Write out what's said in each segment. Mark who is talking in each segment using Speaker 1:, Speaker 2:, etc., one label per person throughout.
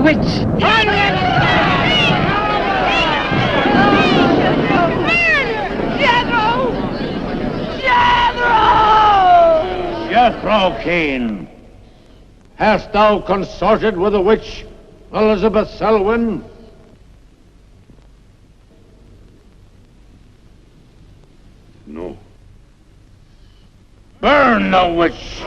Speaker 1: witch!
Speaker 2: Jethro Keen, hast thou consorted with the witch Elizabeth Selwyn?
Speaker 3: No.
Speaker 2: Burn the witch!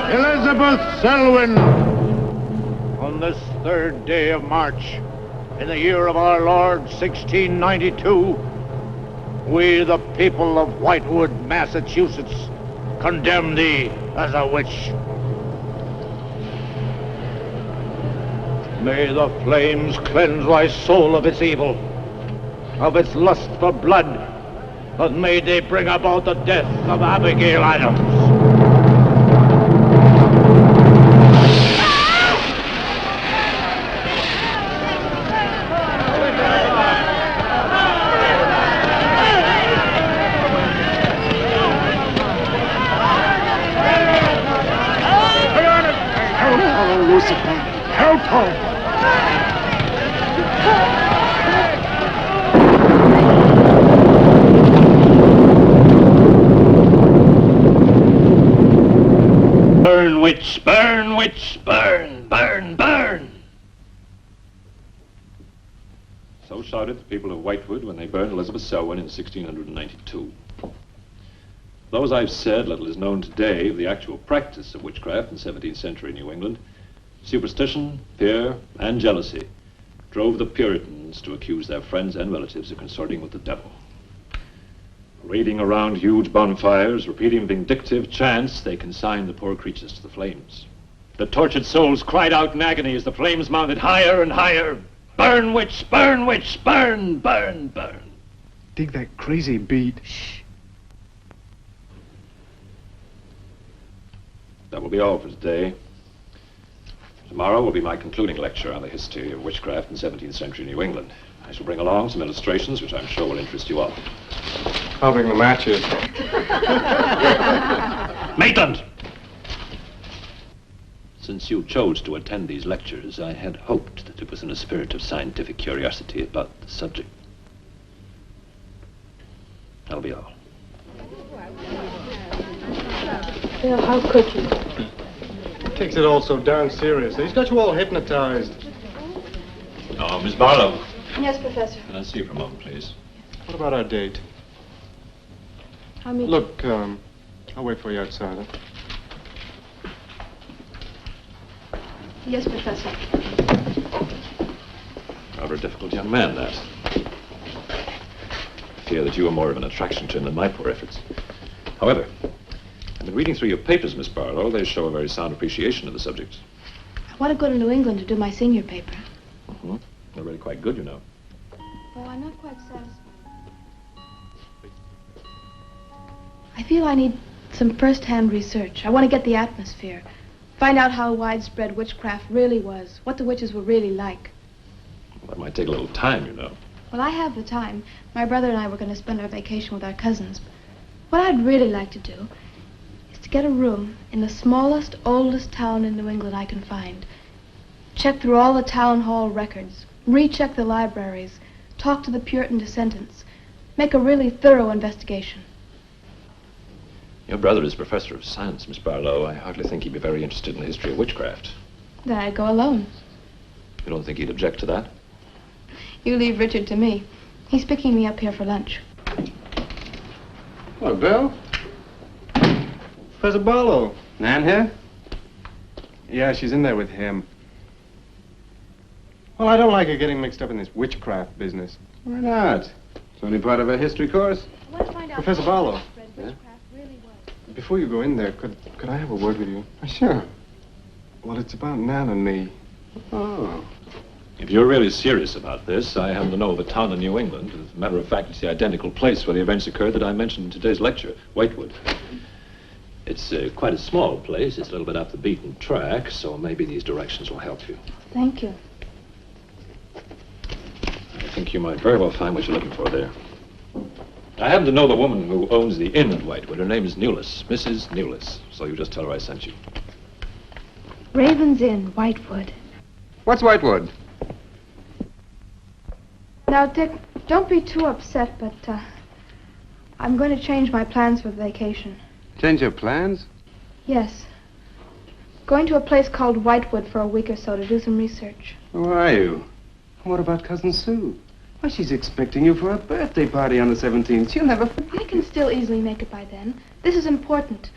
Speaker 2: Elizabeth Selwyn, on this 3rd day of March, in the year of our Lord 1692, we, the people of Whitewood, Massachusetts, condemn thee as a witch. May the flames cleanse thy soul of its evil, of its lust for blood, that made thee bring about the death of Abigail Adams.
Speaker 4: Burn, witch, burn, witch, burn, burn, burn!
Speaker 3: So shouted the people of Whitewood when they burned Elizabeth Selwyn in 1692. Though, as I've said, little is known today of the actual practice of witchcraft in 17th century New England, superstition, fear, and jealousy drove the Puritans to accuse their friends and relatives of consorting with the devil. Raiding around huge bonfires, repeating vindictive chants, they consigned the poor creatures to the flames. The tortured souls cried out in agony as the flames mounted higher and higher. Burn, witch, burn, witch, burn, burn, burn.
Speaker 5: Dig that crazy beat.
Speaker 3: Shh. That will be all for today. Tomorrow will be my concluding lecture on the history of witchcraft in 17th century New England. I shall bring along some illustrations which I'm sure will interest you all.
Speaker 5: I'll bring the matches.
Speaker 3: Maitland! Since you chose to attend these lectures, I had hoped that it was in a spirit of scientific curiosity about the subject. That'll be all.
Speaker 6: Bill, how could you?
Speaker 5: He takes it all so darn seriously. He's got you all hypnotized.
Speaker 3: Oh, Miss Barlow.
Speaker 6: Yes, Professor.
Speaker 3: Can I see you for a moment, please?
Speaker 5: What about our date?
Speaker 6: I'll meet
Speaker 5: Look, I'll wait for you outside, huh?
Speaker 6: Yes, Professor.
Speaker 3: Rather a difficult young man, that. I fear that you are more of an attraction to him than my poor efforts. However, I've been reading through your papers, Miss Barlow. They show a very sound appreciation of the subject.
Speaker 6: I want to go to New England to do my senior paper.
Speaker 3: Mm-hmm. They're really quite good, you know.
Speaker 6: Well, I'm not quite satisfied. I feel I need some first-hand research. I want to get the atmosphere. Find out how widespread witchcraft really was, what the witches were really like.
Speaker 3: Well, that might take a little time, you know.
Speaker 6: Well, I have the time. My brother and I were going to spend our vacation with our cousins. What I'd really like to do is to get a room in the smallest, oldest town in New England I can find. Check through all the town hall records, recheck the libraries, talk to the Puritan descendants, make a really thorough investigation.
Speaker 3: Your brother is professor of science, Miss Barlow. I hardly think he'd be very interested in the history of witchcraft.
Speaker 6: Then I'd go alone.
Speaker 3: You don't think he'd object to that?
Speaker 6: You leave Richard to me. He's picking me up here for lunch.
Speaker 5: Hello, Bill. Professor Barlow.
Speaker 7: Nan here?
Speaker 5: Yeah, she's in there with him. Well, I don't like her getting mixed up in this witchcraft business.
Speaker 1: Why not? It's only part of a history course.
Speaker 6: I want to find out
Speaker 5: Professor Barlow.
Speaker 6: how witchcraft really was.
Speaker 5: Before you go in there, could I have a word with you?
Speaker 1: Sure.
Speaker 5: Well, it's about Nan and me.
Speaker 1: Oh.
Speaker 3: If you're really serious about this, I happen to know of a town in New England. As a matter of fact, it's the identical place where the events occurred that I mentioned in today's lecture, Whitewood. It's quite a small place. It's a little bit off the beaten track, so maybe these directions will help you.
Speaker 6: Thank you.
Speaker 3: I think you might very well find what you're looking for there. I happen to know the woman who owns the inn at Whitewood. Her name is Newless, Mrs. Newless. So you just tell her I sent you.
Speaker 6: Raven's Inn, Whitewood.
Speaker 1: What's Whitewood?
Speaker 6: Now, Dick, don't be too upset, but I'm going to change my plans for the vacation.
Speaker 1: Change your plans?
Speaker 6: Yes. Going to a place called Whitewood for a week or so to do some research.
Speaker 1: Who are you? What about Cousin Sue? Why, she's expecting you for a birthday party on the 17th. She'll never...
Speaker 6: I can still easily make it by then. This is important.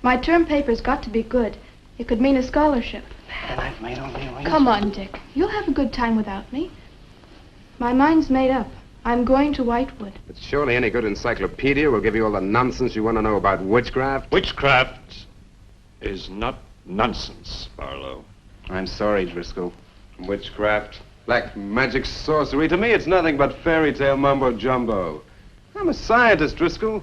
Speaker 6: My term paper's got to be good. It could mean a scholarship.
Speaker 1: And I've made only a...
Speaker 6: Come on, Dick. You'll have a good time without me. My mind's made up. I'm going to Whitewood.
Speaker 1: But surely any good encyclopedia will give you all the nonsense you want to know about witchcraft.
Speaker 3: Witchcraft is not nonsense, Barlow.
Speaker 1: I'm sorry, Driscoll. Witchcraft, black magic, sorcery. To me, it's nothing but fairy tale mumbo-jumbo. I'm a scientist, Driscoll.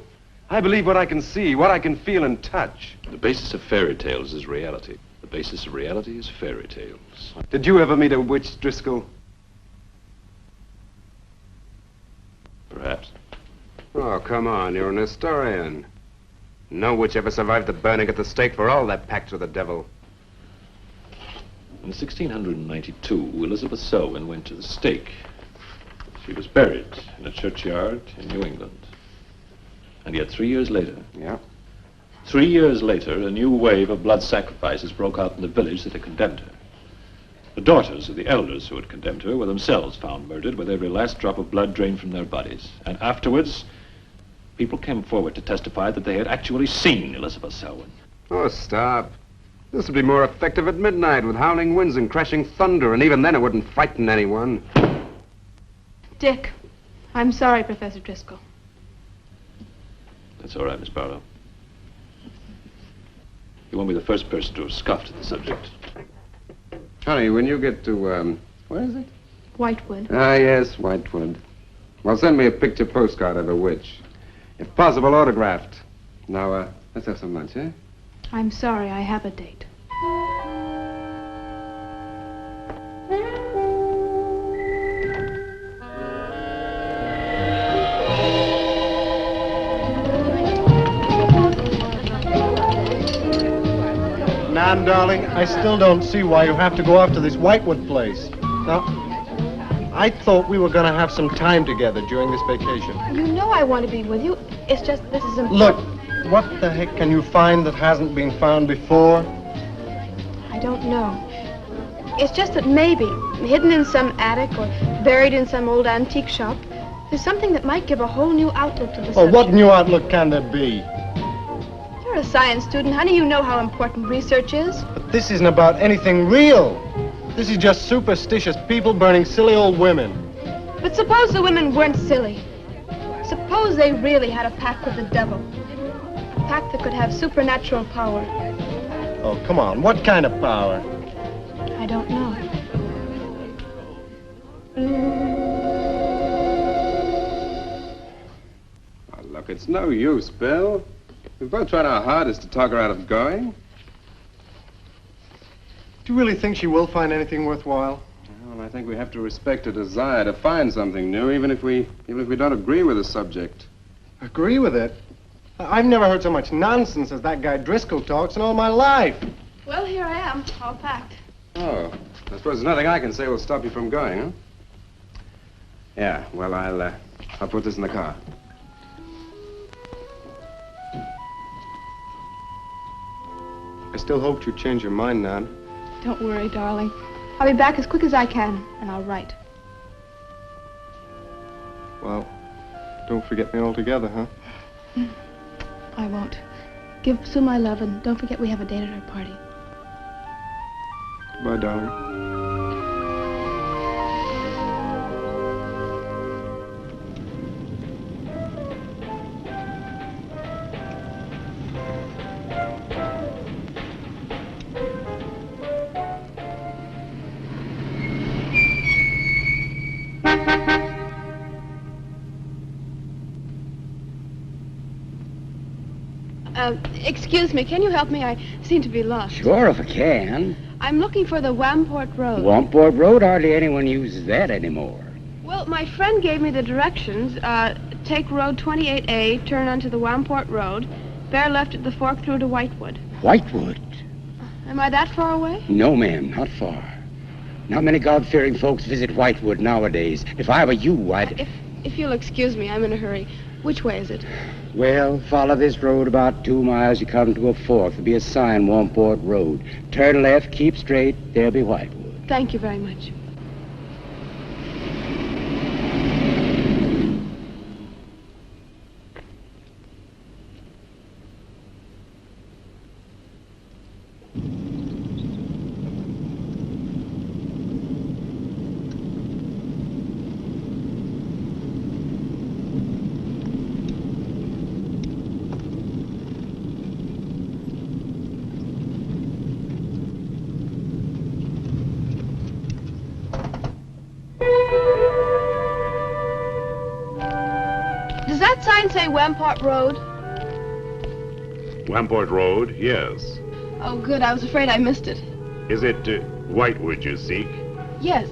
Speaker 1: I believe what I can see, what I can feel and touch.
Speaker 3: The basis of fairy tales is reality. The basis of reality is fairy tales.
Speaker 1: Did you ever meet a witch, Driscoll?
Speaker 3: Perhaps.
Speaker 1: Oh, come on, you're an historian. No witch ever survived the burning at the stake for all that pact with the devil.
Speaker 3: In 1692, Elizabeth Selwyn went to the stake. She was buried in a churchyard in New England. And yet 3 years later...
Speaker 1: Yeah?
Speaker 3: 3 years later, a new wave of blood sacrifices broke out in the village that had condemned her. The daughters of the elders who had condemned her were themselves found murdered with every last drop of blood drained from their bodies. And afterwards, people came forward to testify that they had actually seen Elizabeth Selwyn.
Speaker 1: Oh, stop. This would be more effective at midnight with howling winds and crashing thunder, and even then it wouldn't frighten anyone.
Speaker 6: Dick, I'm sorry, Professor Driscoll.
Speaker 3: That's all right, Miss Barlow. You won't be the first person to have scoffed at the subject.
Speaker 1: Honey, when you get to, where is it?
Speaker 6: Whitewood.
Speaker 1: Ah, yes, Whitewood. Well, send me a picture postcard of a witch. If possible, autographed. Now, let's have some lunch, eh?
Speaker 6: I'm sorry, I have a date.
Speaker 5: Nan, darling, I still don't see why you have to go off to this Whitewood place. Now, I thought we were going to have some time together during this vacation.
Speaker 6: You know I want to be with you. It's just this is important.
Speaker 5: Look, what the heck can you find that hasn't been found before?
Speaker 6: I don't know. It's just that maybe, hidden in some attic or buried in some old antique shop, there's something that might give a whole new outlook to the subject.
Speaker 5: Oh, what new outlook can there be?
Speaker 6: You're a science student, honey. You know how important research is.
Speaker 5: But this isn't about anything real. This is just superstitious people burning silly old women.
Speaker 6: But suppose the women weren't silly. Suppose they really had a pact with the devil. A pact that could have supernatural power.
Speaker 5: Oh, come on. What kind of power?
Speaker 6: I don't know.
Speaker 1: Oh, look, it's no use, Bill. We've both tried our hardest to talk her out of going.
Speaker 5: Do you really think she will find anything worthwhile?
Speaker 1: Well, I think we have to respect her desire to find something new, even if we don't agree with the subject.
Speaker 5: Agree with it? I've never heard so much nonsense as that guy Driscoll talks in all my life.
Speaker 6: Well, here I am, all packed.
Speaker 1: Oh, I suppose there's nothing I can say will stop you from going, huh? Yeah, well, I'll put this in the car.
Speaker 5: I still hoped you'd change your mind, Nan.
Speaker 6: Don't worry, darling. I'll be back as quick as I can, and I'll write.
Speaker 5: Well, don't forget me altogether, huh?
Speaker 6: I won't. Give Sue my love, and don't forget we have a date at her party.
Speaker 5: Goodbye, darling.
Speaker 6: Excuse me, can you help me? I seem to be lost.
Speaker 7: Sure, if I can.
Speaker 6: I'm looking for the Wamport Road.
Speaker 7: Wamport Road, hardly anyone uses that anymore.
Speaker 6: Well, my friend gave me the directions. Take Road 28A, turn onto the Wamport Road, bear left at the fork through to Whitewood.
Speaker 7: Whitewood?
Speaker 6: Am I that far away?
Speaker 7: No, ma'am, not far. Not many God-fearing folks visit Whitewood nowadays. If I were you, I'd...
Speaker 6: If you'll excuse me, I'm in a hurry. Which way is it?
Speaker 7: Well, follow this road about 2 miles. You come to a fork. There'll be a sign, Wamport Road. Turn left, keep straight. There'll be Whitewood.
Speaker 6: Thank you very much. Does that sign say Wamport Road?
Speaker 8: Wamport Road, yes.
Speaker 6: Oh, good. I was afraid I missed it.
Speaker 8: Is it Whitewood you seek?
Speaker 6: Yes.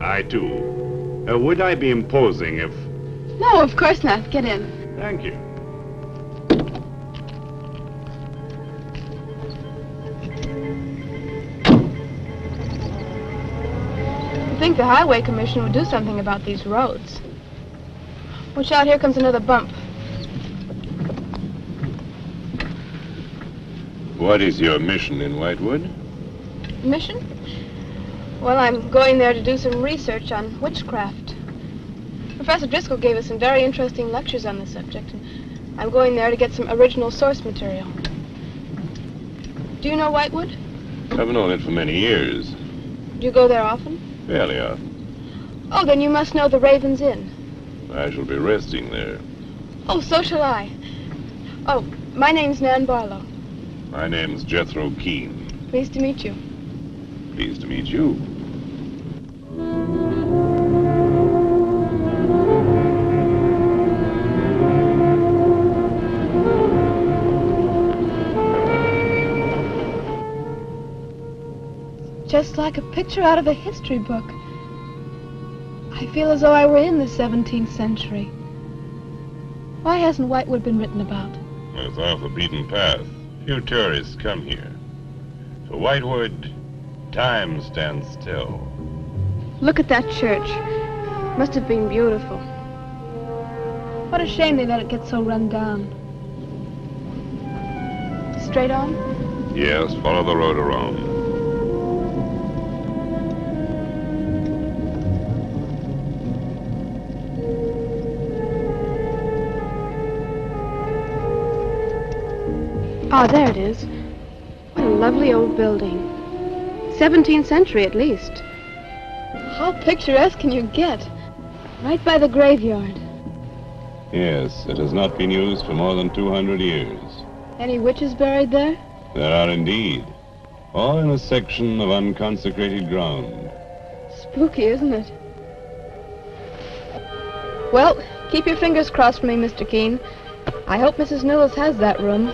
Speaker 8: I, too. Would I be imposing if...
Speaker 6: No, of course not. Get in.
Speaker 8: Thank you.
Speaker 6: I think the Highway Commission would do something about these roads. Watch out, here comes another bump.
Speaker 8: What is your mission in Whitewood?
Speaker 6: Mission? Well, I'm going there to do some research on witchcraft. Professor Driscoll gave us some very interesting lectures on the subject, and I'm going there to get some original source material. Do you know Whitewood?
Speaker 8: I've known it for many years.
Speaker 6: Do you go there often?
Speaker 8: Fairly often.
Speaker 6: Oh, then you must know the Raven's Inn.
Speaker 8: I shall be resting there.
Speaker 6: Oh, so shall I. Oh, my name's Nan Barlow.
Speaker 8: My name's Jethro Keene.
Speaker 6: Pleased to meet you.
Speaker 8: Pleased to meet you.
Speaker 6: Just like a picture out of a history book. I feel as though I were in the 17th century. Why hasn't Whitewood been written about?
Speaker 8: It's off the beaten path. Few tourists come here. For Whitewood, time stands still.
Speaker 6: Look at that church. Must have been beautiful. What a shame they let it get so run down. Straight on?
Speaker 8: Yes, follow the road around.
Speaker 6: Ah, there it is. What a lovely old building. 17th century at least. How picturesque can you get? Right by the graveyard.
Speaker 8: Yes, it has not been used for more than 200 years.
Speaker 6: Any witches buried there?
Speaker 8: There are indeed. All in a section of unconsecrated ground.
Speaker 6: Spooky, isn't it? Well, keep your fingers crossed for me, Mr. Keene. I hope Mrs. Newell has that room.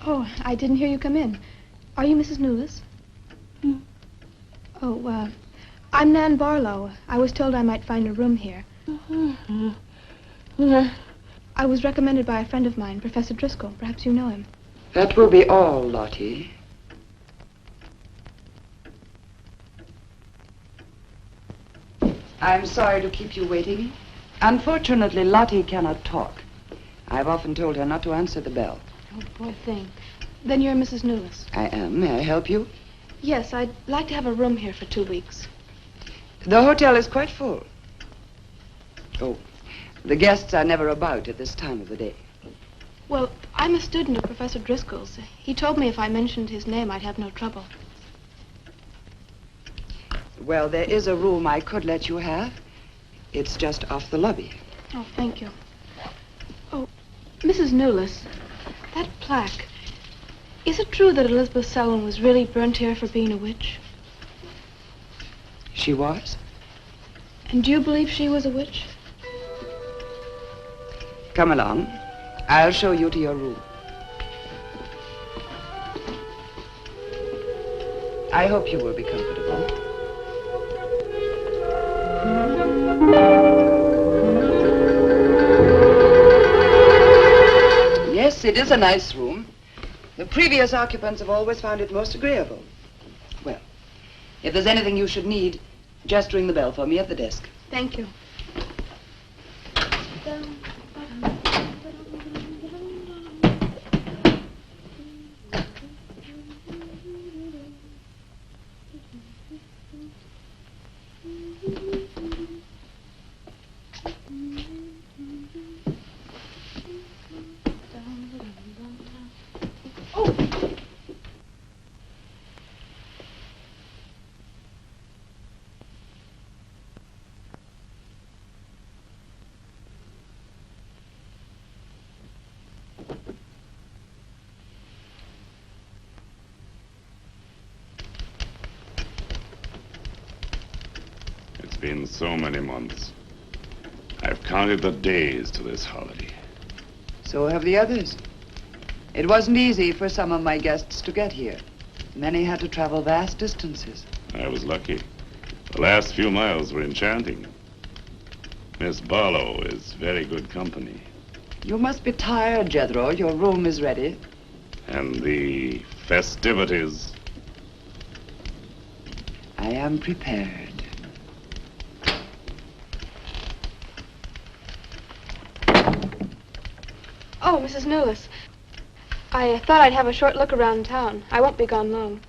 Speaker 6: Oh, I didn't hear you come in. Are you Mrs. Newless? Oh, I'm Nan Barlow. I was told I might find a room here. I was recommended by a friend of mine, Professor Driscoll. Perhaps you know him.
Speaker 9: That will be all, Lottie. I'm sorry to keep you waiting. Unfortunately, Lottie cannot talk. I've often told her not to answer the bell.
Speaker 6: Oh, poor thing. Then you're Mrs. Newless.
Speaker 9: I am. May I help you?
Speaker 6: Yes, I'd like to have a room here for 2 weeks.
Speaker 9: The hotel is quite full. Oh, the guests are never about at this time of the day.
Speaker 6: Well, I'm a student of Professor Driscoll's. He told me if I mentioned his name, I'd have no trouble.
Speaker 9: Well, there is a room I could let you have. It's just off the lobby.
Speaker 6: Oh, thank you. Oh, Mrs. Newless, that plaque. Is it true that Elizabeth Selwyn was really burnt here for being a witch?
Speaker 9: She was?
Speaker 6: And do you believe she was a witch?
Speaker 9: Come along. I'll show you to your room. I hope you will be comfortable. Yes, it is a nice room. The previous occupants have always found it most agreeable. Well, if there's anything you should need, just ring the bell for me at the desk.
Speaker 6: Thank you.
Speaker 8: It's been so many months. I've counted the days to this holiday.
Speaker 9: So have the others. It wasn't easy for some of my guests to get here. Many had to travel vast distances.
Speaker 8: I was lucky. The last few miles were enchanting. Miss Barlow is very good company.
Speaker 9: You must be tired, Jethro. Your room is ready.
Speaker 8: And the festivities.
Speaker 9: I am prepared.
Speaker 6: Oh, Mrs. Newless. I thought I'd have a short look around town. I won't be gone long.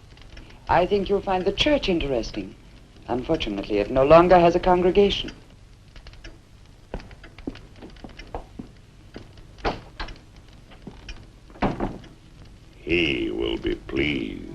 Speaker 9: I think you'll find the church interesting. Unfortunately, it no longer has a congregation.
Speaker 8: He will be pleased.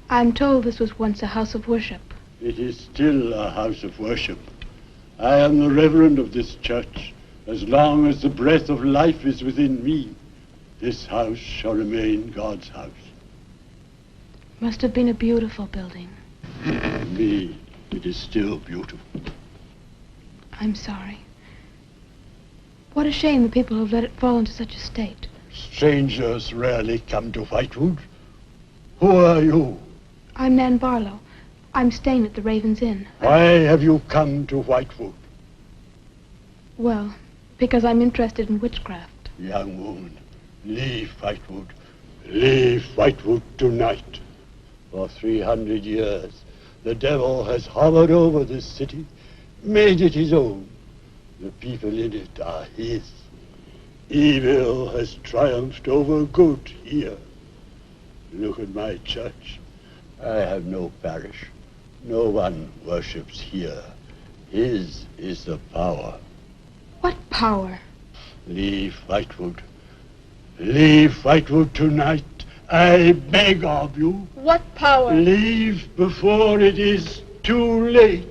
Speaker 6: I'm told this was once a house of worship.
Speaker 10: It is still a house of worship. I am the reverend of this church. As long as the breath of life is within me, this house shall remain God's house.
Speaker 6: Must have been a beautiful building.
Speaker 10: For me, it is still beautiful.
Speaker 6: I'm sorry. What a shame the people have let it fall into such a state.
Speaker 10: Strangers rarely come to Whitewood. Who are you?
Speaker 6: I'm Nan Barlow. I'm staying at the Raven's Inn.
Speaker 10: Why have you come to Whitewood?
Speaker 6: Well, because I'm interested in witchcraft.
Speaker 10: Young woman, leave Whitewood. Leave Whitewood tonight. For 300 years, the devil has hovered over this city, made it his own. The people in it are his. Evil has triumphed over good here. Look at my church. I have no parish. No one worships here. His is the power.
Speaker 6: What power?
Speaker 10: Leave Whitewood. Leave Whitewood tonight. I beg of you.
Speaker 6: What power?
Speaker 10: Leave before it is too late.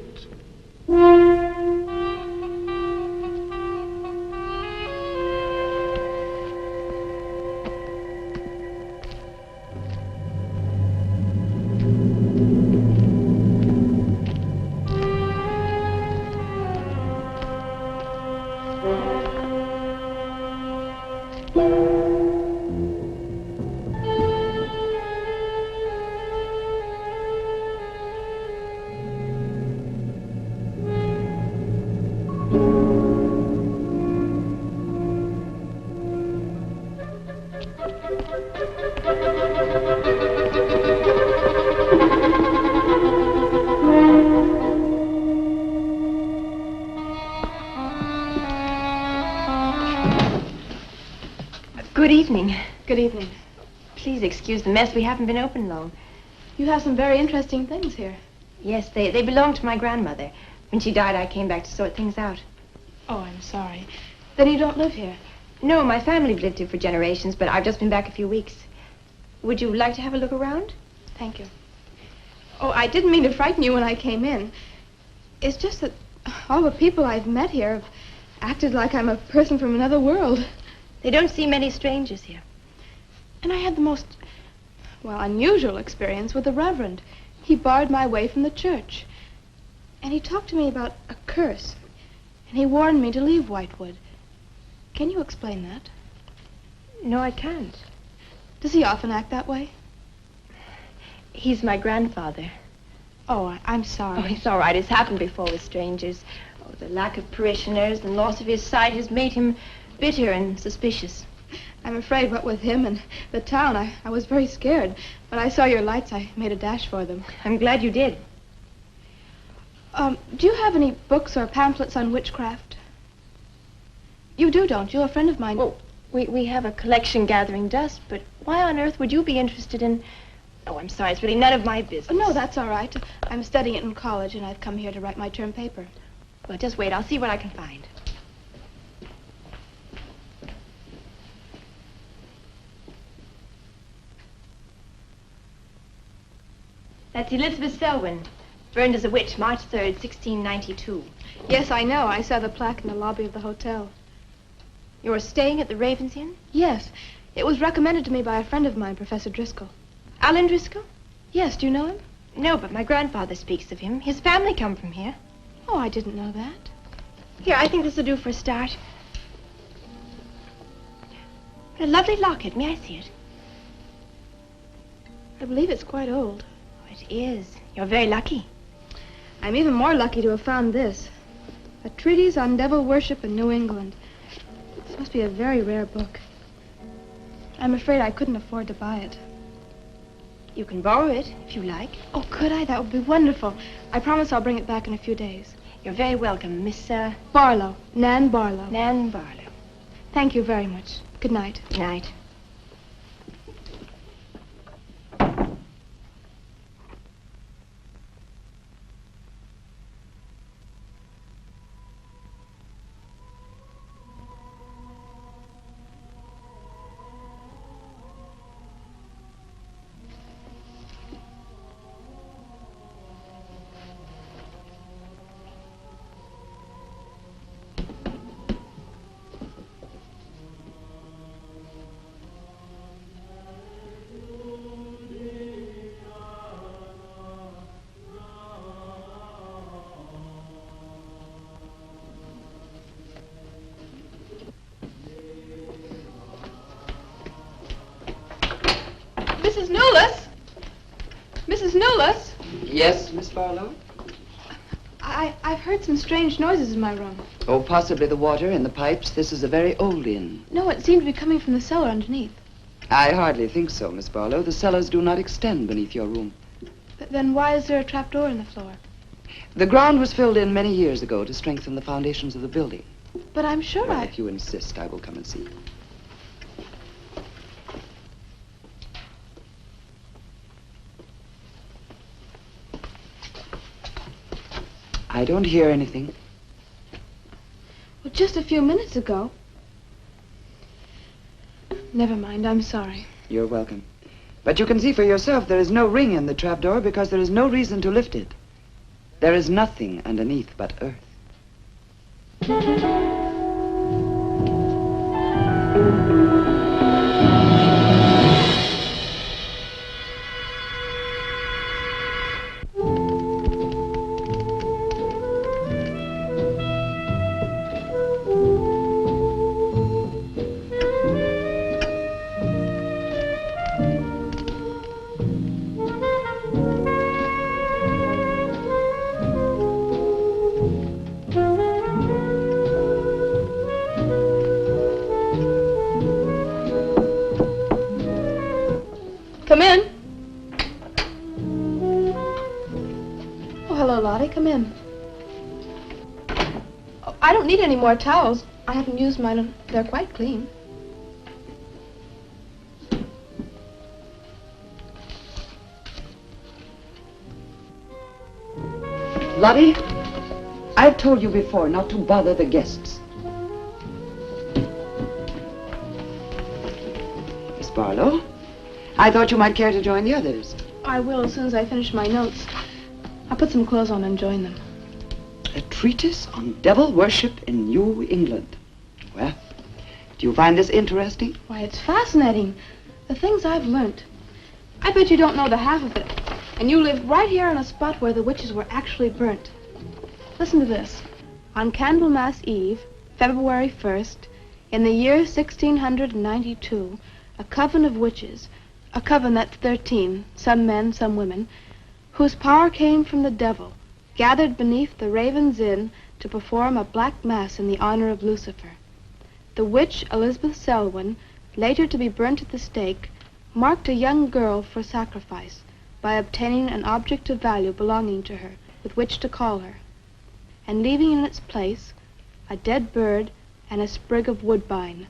Speaker 11: Good evening.
Speaker 6: Good evening.
Speaker 11: Please excuse the mess. We haven't been open long.
Speaker 6: You have some very interesting things here.
Speaker 11: Yes, they belong to my grandmother. When she died, I came back to sort things out.
Speaker 6: Oh, I'm sorry. Then you don't live here?
Speaker 11: No, my family lived here for generations, but I've just been back a few weeks. Would you like to have a look around?
Speaker 6: Thank you. Oh, I didn't mean to frighten you when I came in. It's just that all the people I've met here have acted like I'm a person from another world.
Speaker 11: They don't see many strangers here.
Speaker 6: And I had the most, well, unusual experience with the Reverend. He barred my way from the church. And he talked to me about a curse. And he warned me to leave Whitewood. Can you explain that?
Speaker 11: No, I can't.
Speaker 6: Does he often act that way?
Speaker 11: He's my grandfather.
Speaker 6: Oh, I'm sorry.
Speaker 11: Oh, it's all right. It's happened before with strangers. Oh, the lack of parishioners and loss of his sight has made him bitter and suspicious.
Speaker 6: I'm afraid what with him and the town, I was very scared. When I saw your lights, I made a dash for them.
Speaker 11: I'm glad you did.
Speaker 6: Do you have any books or pamphlets on witchcraft? You do, don't you? A friend of mine...
Speaker 11: Well, we have a collection gathering dust, but why on earth would you be interested in... Oh, I'm sorry. It's really none of my business.
Speaker 6: Oh, no, that's all right. I'm studying it in college, and I've come here to write my term paper.
Speaker 11: Well, just wait. I'll see what I can find. That's Elizabeth Selwyn, burned as a witch, March 3rd, 1692.
Speaker 6: Yes, I know. I saw the plaque in the lobby of the hotel.
Speaker 11: You're staying at the Ravens Inn?
Speaker 6: Yes. It was recommended to me by a friend of mine, Professor Driscoll.
Speaker 11: Alan Driscoll?
Speaker 6: Yes, do you know him?
Speaker 11: No, but my grandfather speaks of him. His family come from here.
Speaker 6: Oh, I didn't know that.
Speaker 11: Here, I think this will do for a start. What a lovely locket. May I see it?
Speaker 6: I believe it's quite old.
Speaker 11: It is. You're very lucky.
Speaker 6: I'm even more lucky to have found this. A treatise on devil worship in New England. This must be a very rare book. I'm afraid I couldn't afford to buy it.
Speaker 11: You can borrow it, if you like.
Speaker 6: Oh, could I? That would be wonderful. I promise I'll bring it back in a few days.
Speaker 11: You're very welcome, Miss,
Speaker 6: Barlow. Nan Barlow.
Speaker 11: Nan Barlow.
Speaker 6: Thank you very much. Good night.
Speaker 11: Good night.
Speaker 6: Mrs. Newless? Mrs. Newless?
Speaker 9: Yes, Miss Barlow?
Speaker 6: I've heard some strange noises in my room.
Speaker 9: Oh, possibly the water in the pipes. This is a very old inn.
Speaker 6: No, it seemed to be coming from the cellar underneath.
Speaker 9: I hardly think so, Miss Barlow. The cellars do not extend beneath your room.
Speaker 6: But then why is there a trapdoor in the floor?
Speaker 9: The ground was filled in many years ago to strengthen the foundations of the building.
Speaker 6: But I'm sure
Speaker 9: Well, if you insist, I will come and see. I don't hear anything.
Speaker 6: Well, just a few minutes ago. Never mind, I'm sorry.
Speaker 9: You're welcome. But you can see for yourself there is no ring in the trapdoor because there is no reason to lift it. There is nothing underneath but earth.
Speaker 6: Come in. Oh, hello, Lottie. Come in. Oh, I don't need any more towels. I haven't used mine. They're quite clean.
Speaker 9: Lottie, I've told you before not to bother the guests. Miss Barlow, I thought you might care to join the others.
Speaker 6: I will as soon as I finish my notes. I'll put some clothes on and join them.
Speaker 9: A treatise on devil worship in New England. Well, do you find this interesting?
Speaker 6: Why, it's fascinating. The things I've learnt. I bet you don't know the half of it. And you lived right here on a spot where the witches were actually burnt. Listen to this. On Candlemas Eve, February 1st, in the year 1692, a coven of witches, a coven that's 13, some men, some women, whose power came from the devil, gathered beneath the Raven's Inn to perform a black mass in the honor of Lucifer. The witch Elizabeth Selwyn, later to be burnt at the stake, marked a young girl for sacrifice by obtaining an object of value belonging to her with which to call her, and leaving in its place a dead bird and a sprig of woodbine.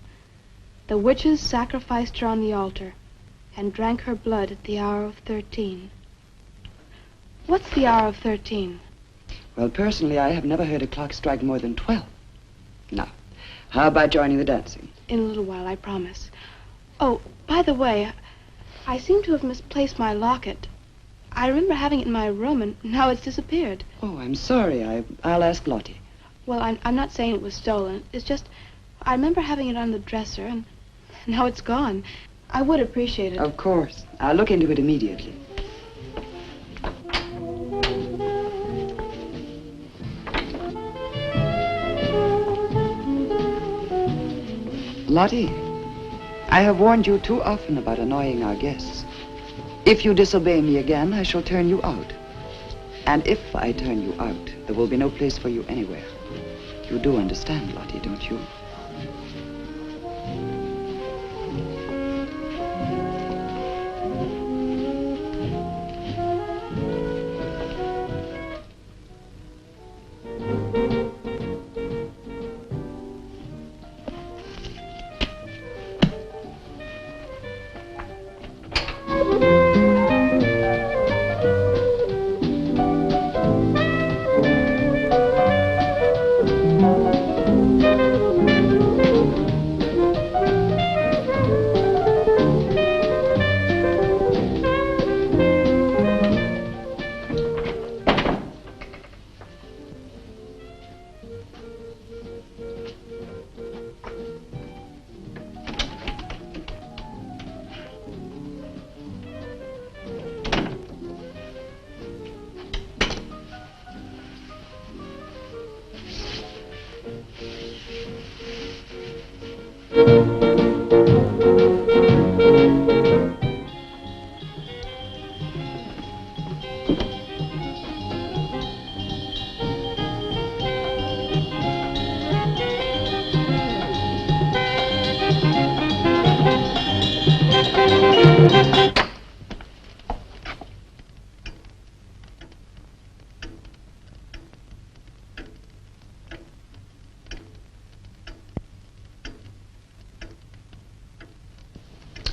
Speaker 6: The witches sacrificed her on the altar and drank her blood at the hour of 13. What's the hour of 13?
Speaker 9: Well, personally, I have never heard a clock strike more than 12. Now, how about joining the dancing?
Speaker 6: In a little while, I promise. Oh, by the way, I seem to have misplaced my locket. I remember having it in my room, and now it's disappeared.
Speaker 9: Oh, I'm sorry. I'll ask Lottie.
Speaker 6: Well, I'm not saying it was stolen. It's just, I remember having it on the dresser, and now it's gone. I would appreciate it.
Speaker 9: Of course. I'll look into it immediately. Lottie, I have warned you too often about annoying our guests. If you disobey me again, I shall turn you out. And if I turn you out, there will be no place for you anywhere. You do understand, Lottie, don't you?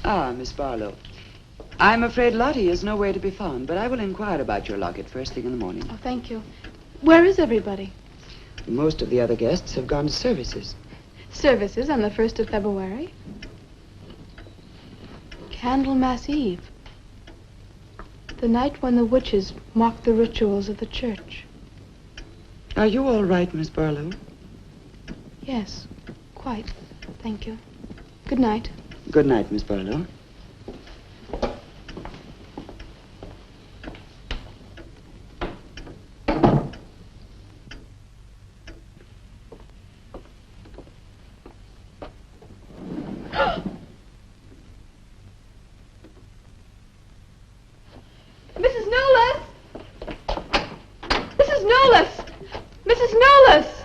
Speaker 9: Ah, Miss Barlow. I'm afraid Lottie is nowhere to be found, but I will inquire about your locket first thing in the morning.
Speaker 6: Oh, thank you. Where is everybody?
Speaker 9: Most of the other guests have gone to services.
Speaker 6: Services on the 1st of February. Candlemas Eve. The night when the witches mocked the rituals of the church.
Speaker 9: Are you all right, Miss Barlow?
Speaker 6: Yes, quite. Thank you. Good night.
Speaker 9: Good night, Miss Barlow.
Speaker 6: Mrs. Nolas! Mrs. Nolas! Mrs. Nolas!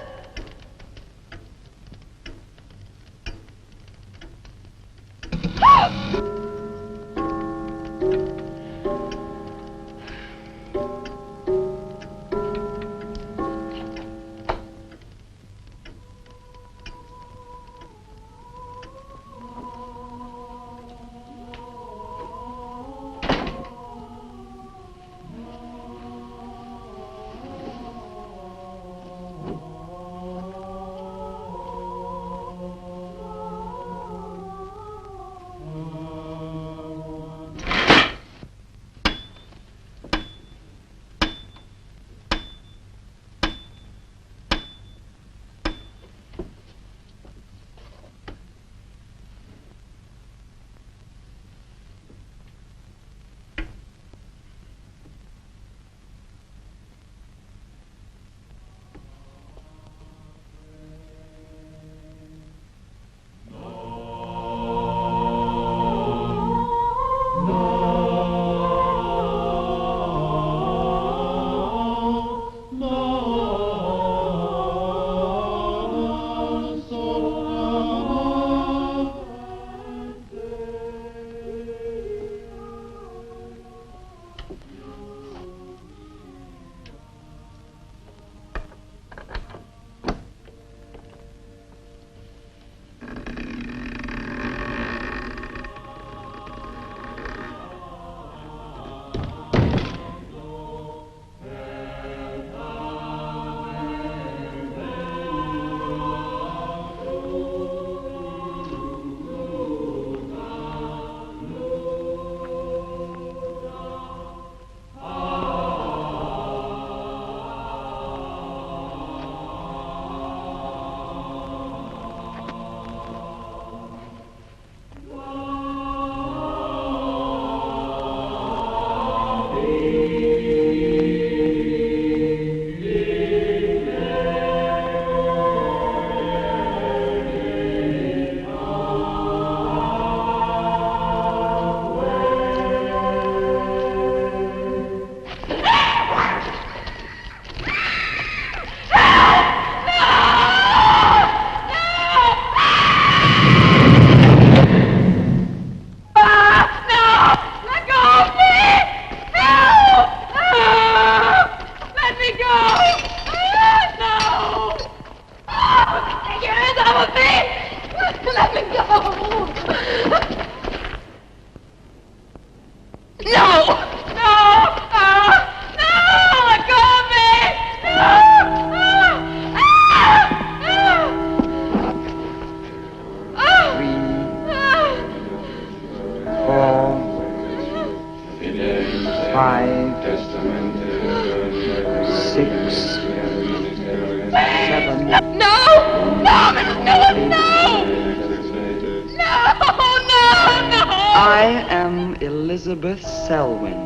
Speaker 9: I am Elizabeth Selwyn.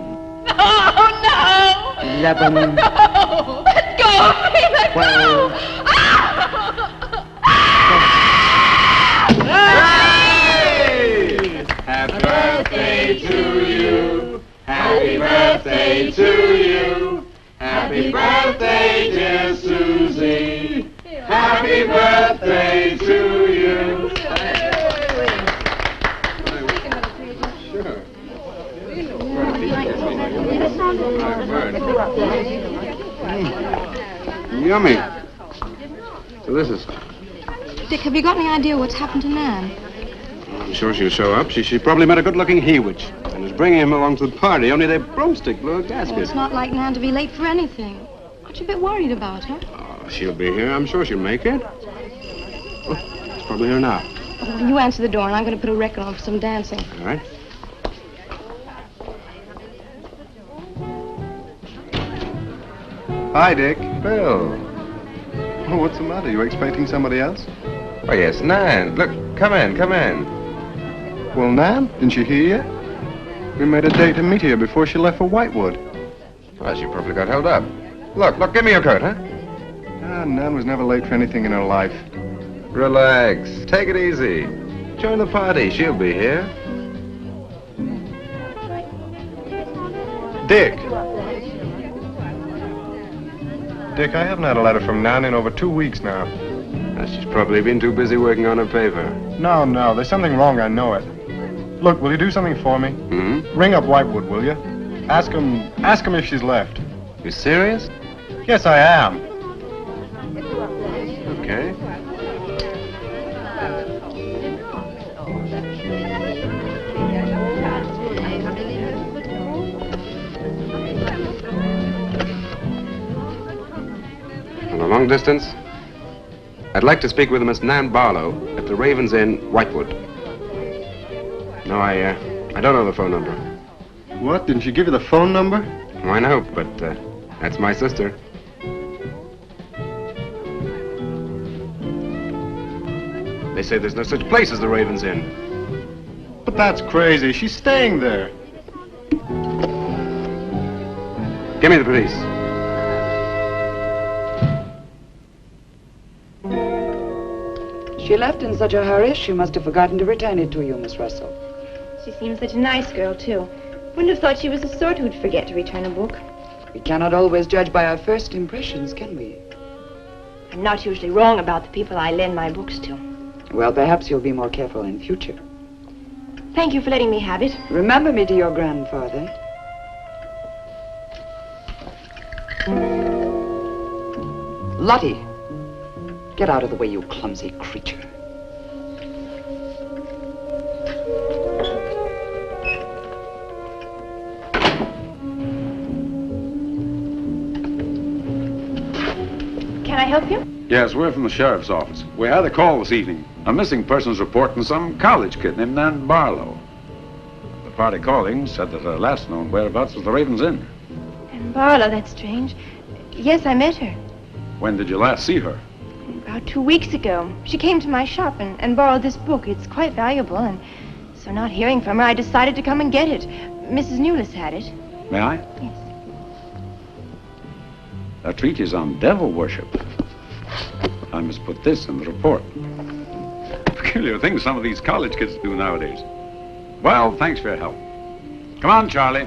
Speaker 11: No, no!
Speaker 9: 11.
Speaker 11: No! Let go of me! Let
Speaker 9: 12.
Speaker 11: go!
Speaker 1: Hey! Happy birthday to you. Happy birthday to you. Happy birthday, dear Susie. Happy birthday to you. Sure. Yummy. Delicious.
Speaker 6: Dick, have you got any idea what's happened to Nan?
Speaker 1: I'm sure she'll show up. She probably met a good-looking he-witch and is bringing him along to the party, only their broomstick blew a gasket.
Speaker 6: Well, it's not like Nan to be late for anything. Aren't you a bit worried about her?
Speaker 1: Oh, she'll be here. I'm sure she'll make it. Oh, it's probably here now.
Speaker 6: Well, you answer the door, and I'm going to put a record on for some dancing.
Speaker 1: All right.
Speaker 5: Hi, Dick.
Speaker 1: Bill.
Speaker 5: Oh, what's the matter? You expecting somebody else?
Speaker 1: Oh, yes, Nan. Look, come in.
Speaker 5: Well, Nan, didn't she hear you? We made a date to meet here before she left for Whitewood.
Speaker 1: Well, she probably got held up. Look, give me your coat, huh?
Speaker 5: Ah, Nan was never late for anything in her life.
Speaker 1: Relax. Take it easy. Join the party. She'll be here.
Speaker 5: Dick. Dick, I haven't had a letter from Nan in over 2 weeks now.
Speaker 1: She's probably been too busy working on her paper.
Speaker 5: No, there's something wrong, I know it. Look, will you do something for me?
Speaker 1: Mm-hmm.
Speaker 5: Ring up Whitewood, will you? Ask him if she's left.
Speaker 1: You serious?
Speaker 5: Yes, I am.
Speaker 1: Okay. On a long distance, I'd like to speak with Miss Nan Barlow at the Raven's Inn, Whitewood. No, I don't know the phone number.
Speaker 5: What? Didn't she give you the phone number?
Speaker 1: Why no, but that's my sister. They say there's no such place as the Raven's Inn.
Speaker 5: But that's crazy. She's staying there.
Speaker 1: Give me the police.
Speaker 9: She left in such a hurry, she must have forgotten to return it to you, Miss Russell.
Speaker 11: She seems such a nice girl, too. Wouldn't have thought she was the sort who'd forget to return a book.
Speaker 9: We cannot always judge by our first impressions, can we?
Speaker 11: I'm not usually wrong about the people I lend my books to.
Speaker 9: Well, perhaps you'll be more careful in future.
Speaker 11: Thank you for letting me have it.
Speaker 9: Remember me to your grandfather. Lottie, get out of the way, you clumsy creature.
Speaker 11: Can I help you?
Speaker 12: Yes, we're from the sheriff's office. We had a call this evening. A missing persons report from some college kid named Nan Barlow. The party calling said that her last known whereabouts was the Raven's Inn.
Speaker 11: And Barlow, that's strange. Yes, I met her.
Speaker 12: When did you last see her?
Speaker 11: About 2 weeks ago. She came to my shop and borrowed this book. It's quite valuable, and so not hearing from her, I decided to come and get it. Mrs. Newless had it.
Speaker 12: May I?
Speaker 11: Yes.
Speaker 12: A treatise on devil worship. I must put this in the report. Peculiar things some of these college kids do nowadays. Well, thanks for your help. Come on, Charlie.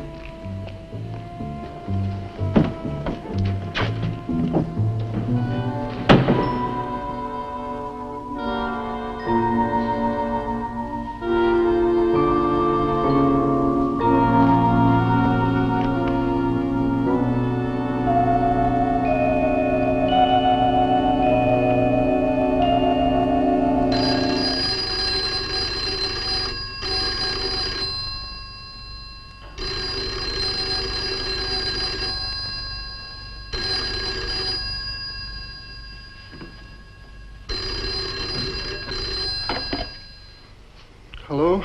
Speaker 5: Hello?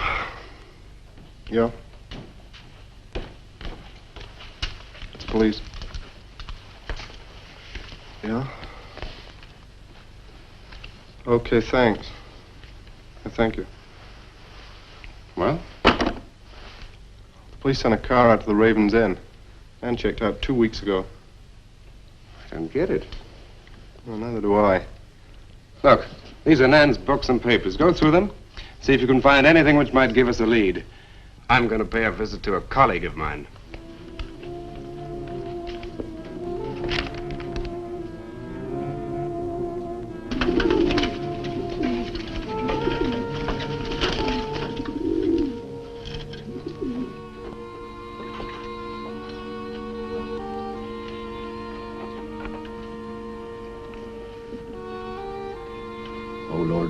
Speaker 5: Yeah? It's police. Yeah? Okay, thanks. Thank you.
Speaker 1: Well?
Speaker 5: The police sent a car out to the Raven's Inn. Man checked out 2 weeks ago.
Speaker 1: I don't get it.
Speaker 5: Well, neither do I.
Speaker 1: Look, these are Nan's books and papers. Go through them. See if you can find anything which might give us a lead. I'm going to pay a visit to a colleague of mine.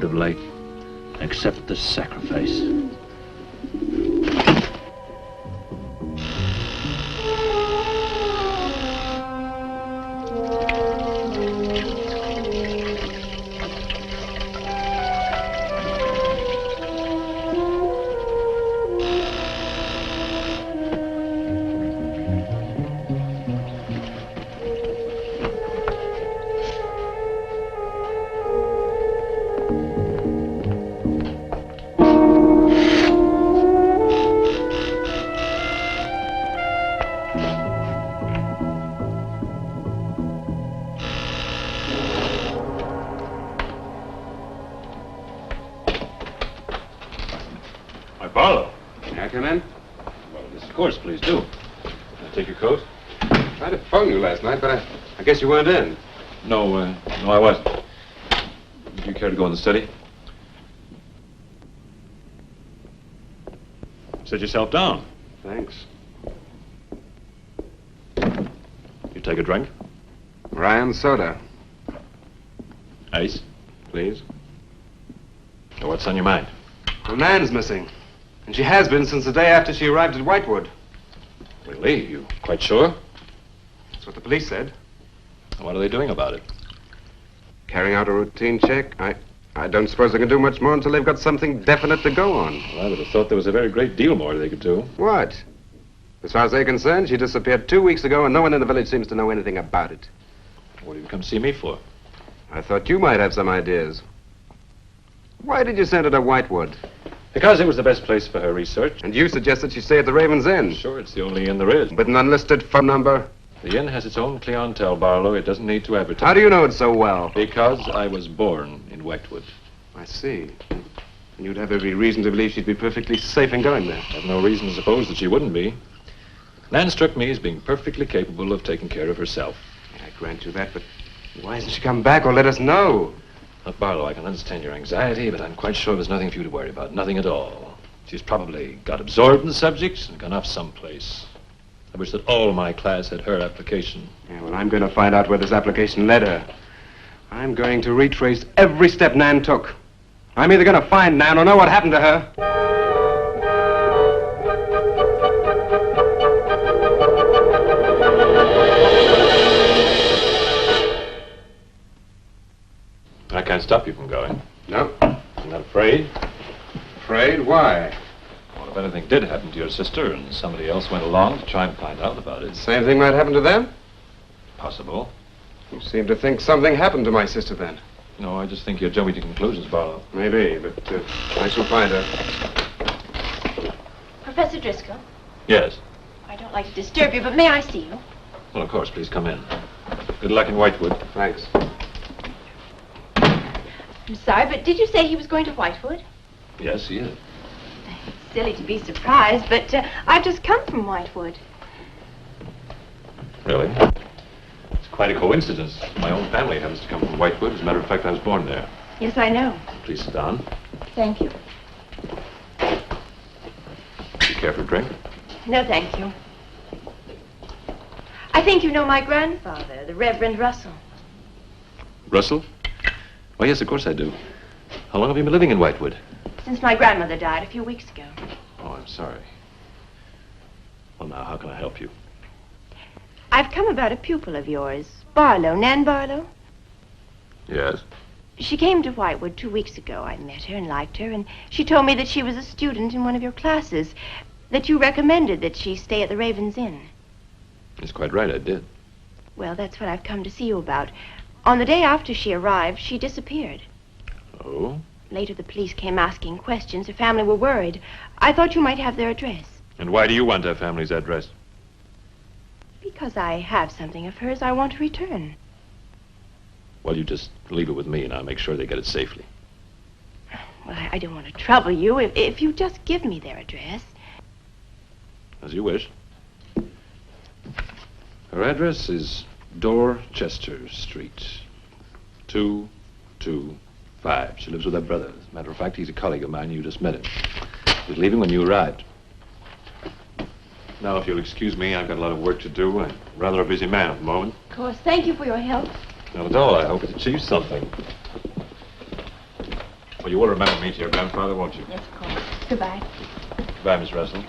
Speaker 3: would have liked. Accept the sacrifice.
Speaker 1: Barlow. May I come in?
Speaker 3: Well, yes, of course, please do. Can I take your coat?
Speaker 1: I tried to phone you last night, but I guess you weren't in.
Speaker 3: No, I wasn't. Would you care to go in the study? Sit yourself down.
Speaker 1: Thanks.
Speaker 3: You take a drink?
Speaker 1: Ryan soda.
Speaker 3: Ice?
Speaker 1: Please.
Speaker 3: Now, what's on your mind?
Speaker 1: Well, Nan's missing. And she has been since the day after she arrived at Whitewood.
Speaker 3: Really? You quite sure?
Speaker 1: That's what the police said.
Speaker 3: What are they doing about it?
Speaker 1: Carrying out a routine check. I don't suppose they can do much more until they've got something definite to go on.
Speaker 3: Well, I would have thought there was a very great deal more they could do.
Speaker 1: What? As far as they're concerned, she disappeared 2 weeks ago and no one in the village seems to know anything about it.
Speaker 3: What have you come to see me for?
Speaker 1: I thought you might have some ideas. Why did you send her to Whitewood?
Speaker 3: Because it was the best place for her research.
Speaker 1: And you suggested she stay at the Raven's Inn.
Speaker 3: Sure, it's the only inn there is.
Speaker 1: With an unlisted phone number?
Speaker 3: The inn has its own clientele, Barlow. It doesn't need to advertise.
Speaker 1: How do you know it so well?
Speaker 3: Because I was born in Whitewood.
Speaker 1: I see. And you'd have every reason to believe she'd be perfectly safe in going there.
Speaker 3: I have no reason to suppose that she wouldn't be. Nan struck me as being perfectly capable of taking care of herself.
Speaker 1: I grant you that, but why hasn't she come back or let us know?
Speaker 3: Look, Barlow, I can understand your anxiety, but I'm quite sure there's nothing for you to worry about. Nothing at all. She's probably got absorbed in the subject and gone off someplace. I wish that all my class had her application.
Speaker 1: Yeah, well, I'm going to find out where this application led her. I'm going to retrace every step Nan took. I'm either going to find Nan or know what happened to her.
Speaker 3: I can't stop you from going.
Speaker 1: No.
Speaker 3: I'm not afraid.
Speaker 1: Afraid? Why?
Speaker 3: Well, if anything did happen to your sister and somebody else went along to try and find out about it.
Speaker 1: Same thing might happen to them?
Speaker 3: Possible.
Speaker 1: You seem to think something happened to my sister then.
Speaker 3: No, I just think you're jumping to conclusions, Barlow.
Speaker 1: Maybe, but I shall find her.
Speaker 11: Professor Driscoll,
Speaker 3: Yes.
Speaker 11: I don't like to disturb you, but may I see you?
Speaker 3: Well, of course, please come in. Good luck in Whitewood.
Speaker 1: Thanks.
Speaker 11: I'm sorry, but did you say he was going to Whitewood?
Speaker 3: Yes, he is.
Speaker 11: It's silly to be surprised, but I've just come from Whitewood.
Speaker 3: Really? It's quite a coincidence. My own family happens to come from Whitewood. As a matter of fact, I was born there.
Speaker 11: Yes, I know.
Speaker 3: Please sit down.
Speaker 11: Thank you.
Speaker 3: You care for a drink?
Speaker 11: No, thank you. I think you know my grandfather, the Reverend Russell.
Speaker 3: Russell? Oh, yes, of course I do. How long have you been living in Whitewood?
Speaker 11: Since my grandmother died a few weeks ago.
Speaker 3: Oh, I'm sorry. Well, now, how can I help you?
Speaker 11: I've come about a pupil of yours, Barlow, Nan Barlow.
Speaker 3: Yes?
Speaker 11: She came to Whitewood 2 weeks ago. I met her and liked her, and she told me that she was a student in one of your classes, that you recommended that she stay at the Raven's Inn.
Speaker 3: That's quite right, I did.
Speaker 11: Well, that's what I've come to see you about. On the day after she arrived, she disappeared.
Speaker 3: Oh?
Speaker 11: Later, the police came asking questions. Her family were worried. I thought you might have their address.
Speaker 3: And why do you want her family's address?
Speaker 11: Because I have something of hers I want to return.
Speaker 3: Well, you just leave it with me, and I'll make sure they get it safely.
Speaker 11: Well, I don't want to trouble you. If you just give me their address.
Speaker 3: As you wish. Her address is Dorchester Street, 225. She lives with her brother. As a matter of fact, he's a colleague of mine. You just met him. He was leaving when you arrived. Now, if you'll excuse me, I've got a lot of work to do. I'm rather a busy man at the moment.
Speaker 11: Of course. Thank you for your help.
Speaker 3: Not at all. I hope it achieves something. Well, you will remember me to your grandfather, won't you?
Speaker 11: Yes, of course. Goodbye.
Speaker 3: Goodbye, Miss Russell.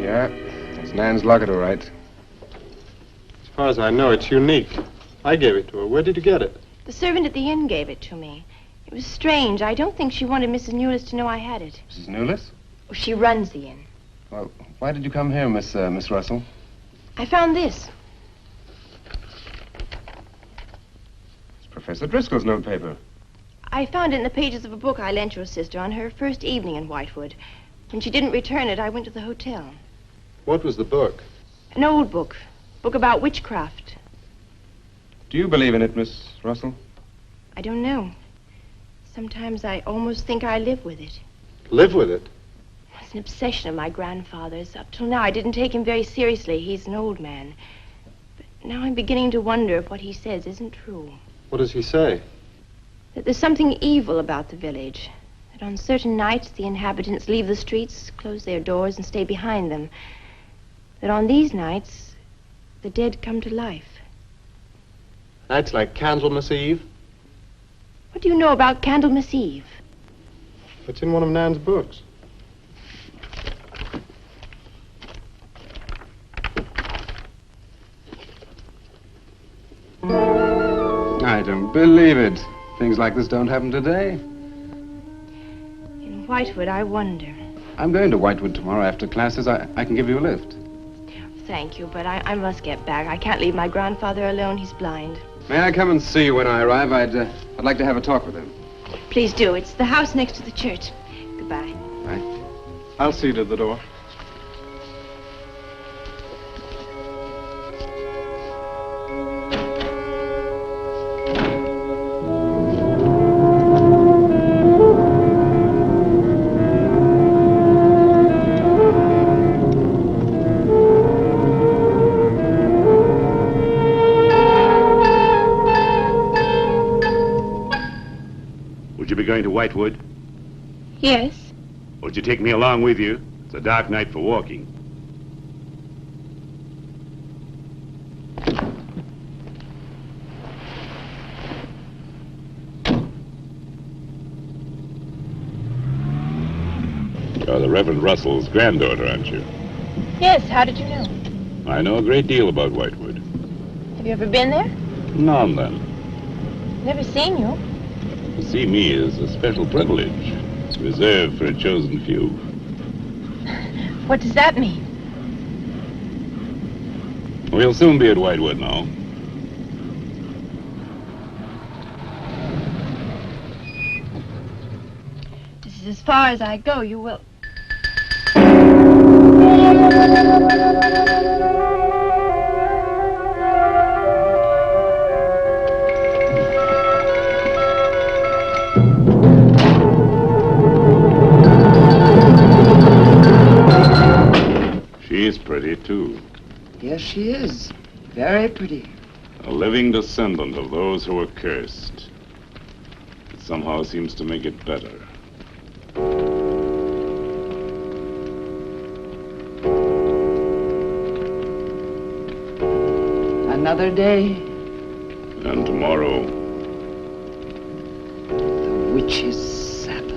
Speaker 1: Yeah, it's Nan's locket, all right.
Speaker 5: As far as I know, it's unique. I gave it to her. Where did you get it?
Speaker 11: The servant at the inn gave it to me. It was strange. I don't think she wanted Mrs. Newless to know I had it.
Speaker 1: Mrs. Newless?
Speaker 11: Oh, she runs the inn.
Speaker 1: Well, why did you come here, Miss Russell?
Speaker 11: I found this.
Speaker 1: It's Professor Driscoll's notepaper.
Speaker 11: I found it in the pages of a book I lent your sister on her first evening in Whitewood. When she didn't return it, I went to the hotel.
Speaker 5: What was the book?
Speaker 11: An old book. Book about witchcraft.
Speaker 1: Do you believe in it, Miss Russell?
Speaker 11: I don't know. Sometimes I almost think I live with it.
Speaker 5: Live with it?
Speaker 11: It's an obsession of my grandfather's. Up till now, I didn't take him very seriously. He's an old man. But now I'm beginning to wonder if what he says isn't true.
Speaker 5: What does he say?
Speaker 11: That there's something evil about the village. That on certain nights, the inhabitants leave the streets, close their doors, and stay behind them. That on these nights, the dead come to life.
Speaker 5: Nights like Candlemas Eve?
Speaker 11: What do you know about Candlemas Eve?
Speaker 5: It's in one of Nan's books.
Speaker 1: I don't believe it. Things like this don't happen today.
Speaker 11: In Whitewood, I wonder.
Speaker 1: I'm going to Whitewood tomorrow after classes. I can give you a lift.
Speaker 11: Thank you, but I must get back. I can't leave my grandfather alone. He's blind.
Speaker 1: May I come and see you when I arrive? I'd like to have a talk with him.
Speaker 11: Please do. It's the house next to the church. Goodbye.
Speaker 1: Bye.
Speaker 5: I'll see you to the door.
Speaker 8: Going to Whitewood?
Speaker 11: Yes.
Speaker 8: Would you take me along with you? It's a dark night for walking. You're the Reverend Russell's granddaughter, aren't you?
Speaker 11: Yes, how did you know?
Speaker 8: I know a great deal about Whitewood.
Speaker 11: Have you ever been there?
Speaker 8: Now and then.
Speaker 11: Never seen you.
Speaker 8: To see me is a special privilege. It's reserved for a chosen few.
Speaker 11: What does that mean?
Speaker 8: We'll soon be at Whitewood now.
Speaker 11: This is as far as I go. You will...
Speaker 8: She's pretty, too.
Speaker 9: Yes, she is. Very pretty.
Speaker 8: A living descendant of those who were cursed. It somehow seems to make it better.
Speaker 9: Another day.
Speaker 8: And tomorrow.
Speaker 9: The witch's Sabbath.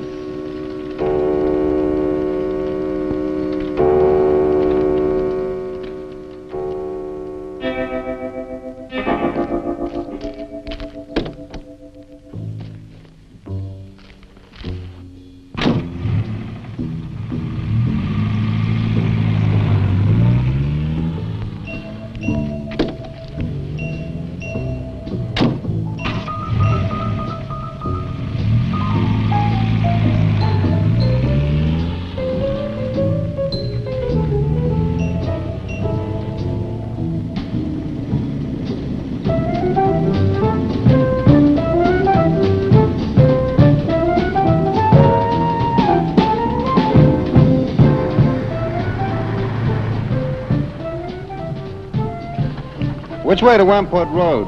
Speaker 5: Which way to Wamport Road?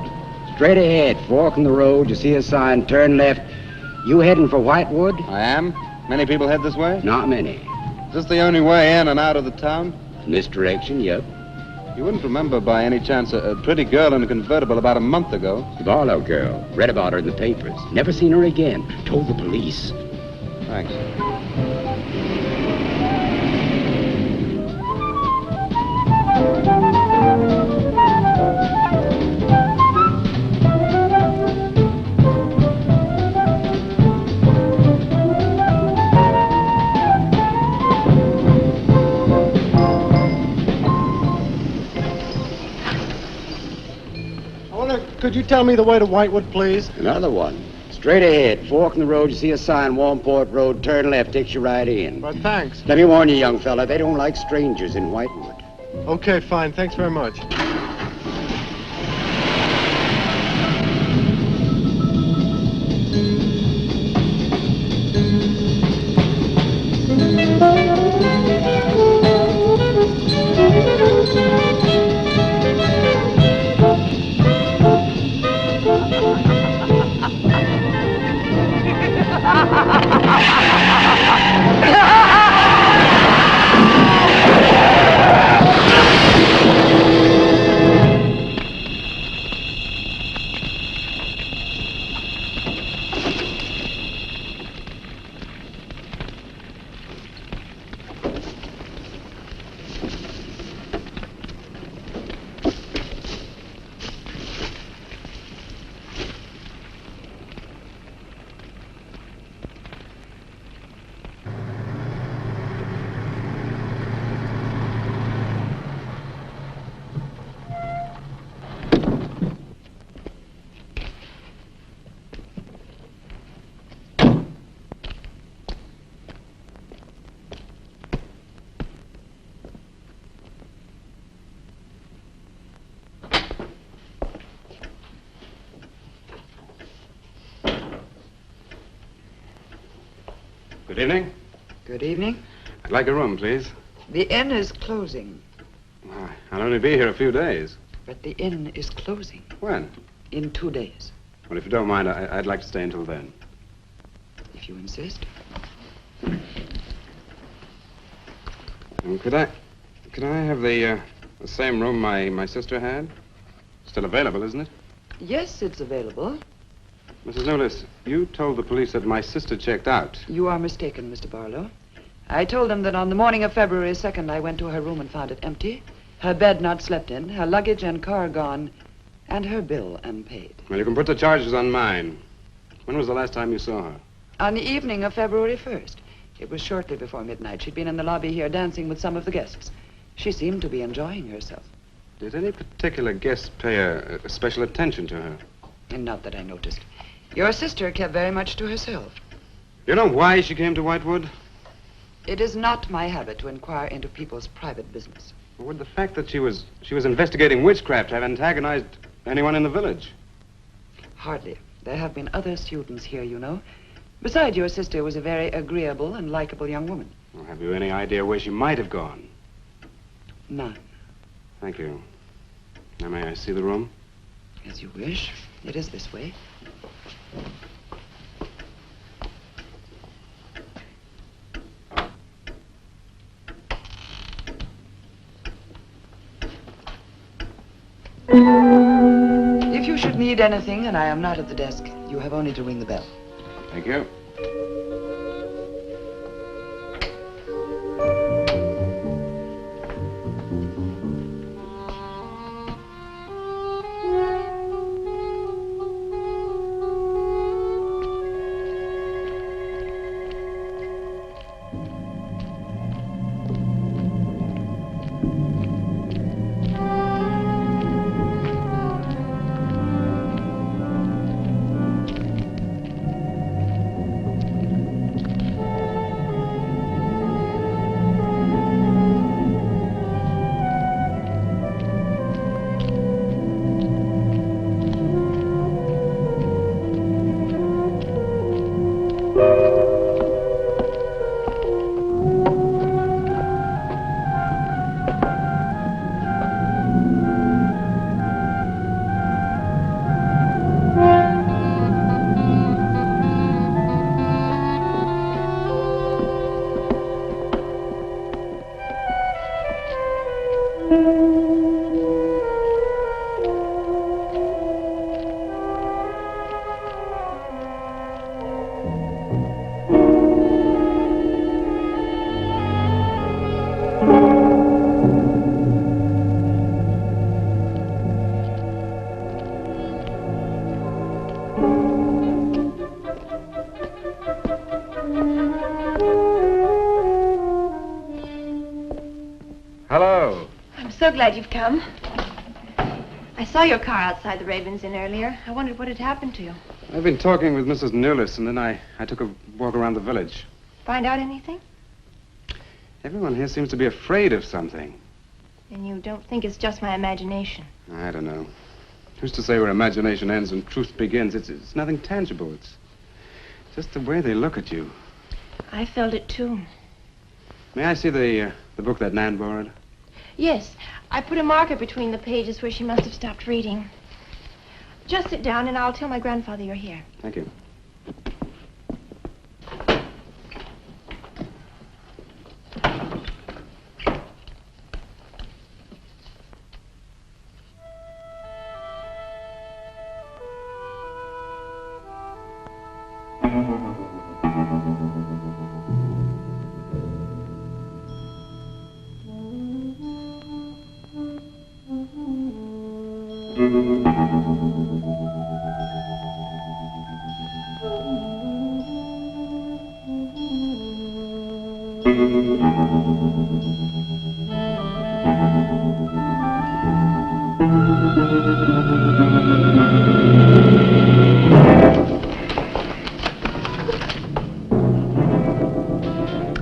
Speaker 7: Straight ahead. Fork in the road. You see a sign. Turn left. You heading for Whitewood?
Speaker 5: I am. Many people head this way?
Speaker 7: Not many.
Speaker 5: Is this the only way in and out of the town?
Speaker 7: In this direction, yep.
Speaker 1: You wouldn't remember by any chance a pretty girl in a convertible about a month ago?
Speaker 7: Barlow girl. Read about her in the papers. Never seen her again. Told the police.
Speaker 1: Thanks.
Speaker 5: Could you tell me the way to Whitewood, please?
Speaker 7: Another one. Straight ahead. Fork in the road, you see a sign, Warmport Road. Turn left, takes you right in.
Speaker 5: But thanks.
Speaker 7: Let me warn you, young fella, they don't like strangers in Whitewood.
Speaker 5: Okay, fine. Thanks very much.
Speaker 1: Good evening.
Speaker 9: Good evening.
Speaker 1: I'd like a room, please.
Speaker 9: The inn is closing.
Speaker 1: I'll only be here a few days.
Speaker 9: But the inn is closing.
Speaker 1: When?
Speaker 9: In 2 days.
Speaker 1: Well, if you don't mind, I'd like to stay until then.
Speaker 9: If you insist.
Speaker 1: Could I have the same room my sister had? Still available, isn't it?
Speaker 9: Yes, it's available.
Speaker 1: Mrs. Newless, you told the police that my sister checked out.
Speaker 9: You are mistaken, Mr. Barlow. I told them that on the morning of February 2nd, I went to her room and found it empty, her bed not slept in, her luggage and car gone, and her bill unpaid.
Speaker 1: Well, you can put the charges on mine. When was the last time you saw her?
Speaker 9: On the evening of February 1st. It was shortly before midnight. She'd been in the lobby here dancing with some of the guests. She seemed to be enjoying herself.
Speaker 1: Did any particular guest pay a special attention to her?
Speaker 9: And not that I noticed. Your sister kept very much to herself.
Speaker 1: You know why she came to Whitewood?
Speaker 9: It is not my habit to inquire into people's private business.
Speaker 1: Or would the fact that she was investigating witchcraft have antagonized anyone in the village?
Speaker 9: Hardly. There have been other students here, you know. Besides, your sister was a very agreeable and likable young woman.
Speaker 1: Well, have you any idea where she might have gone?
Speaker 9: None.
Speaker 1: Thank you. Now, may I see the room?
Speaker 9: As you wish. It is this way. If you should need anything and I am not at the desk, you have only to ring the bell.
Speaker 1: Thank you.
Speaker 11: glad you've come. I saw your car outside the Ravens Inn earlier. I wondered what had happened to you.
Speaker 1: I've been talking with Mrs. Newless, and then I took a walk around the village.
Speaker 11: Find out anything?
Speaker 1: Everyone here seems to be afraid of something.
Speaker 11: And you don't think it's just my imagination?
Speaker 1: I don't know. Who's to say where imagination ends and truth begins? It's nothing tangible. It's just the way they look at you.
Speaker 11: I felt it too.
Speaker 1: May I see the book that Nan borrowed?
Speaker 11: Yes, I put a marker between the pages where she must have stopped reading. Just sit down and I'll tell my grandfather you're here.
Speaker 1: Thank you.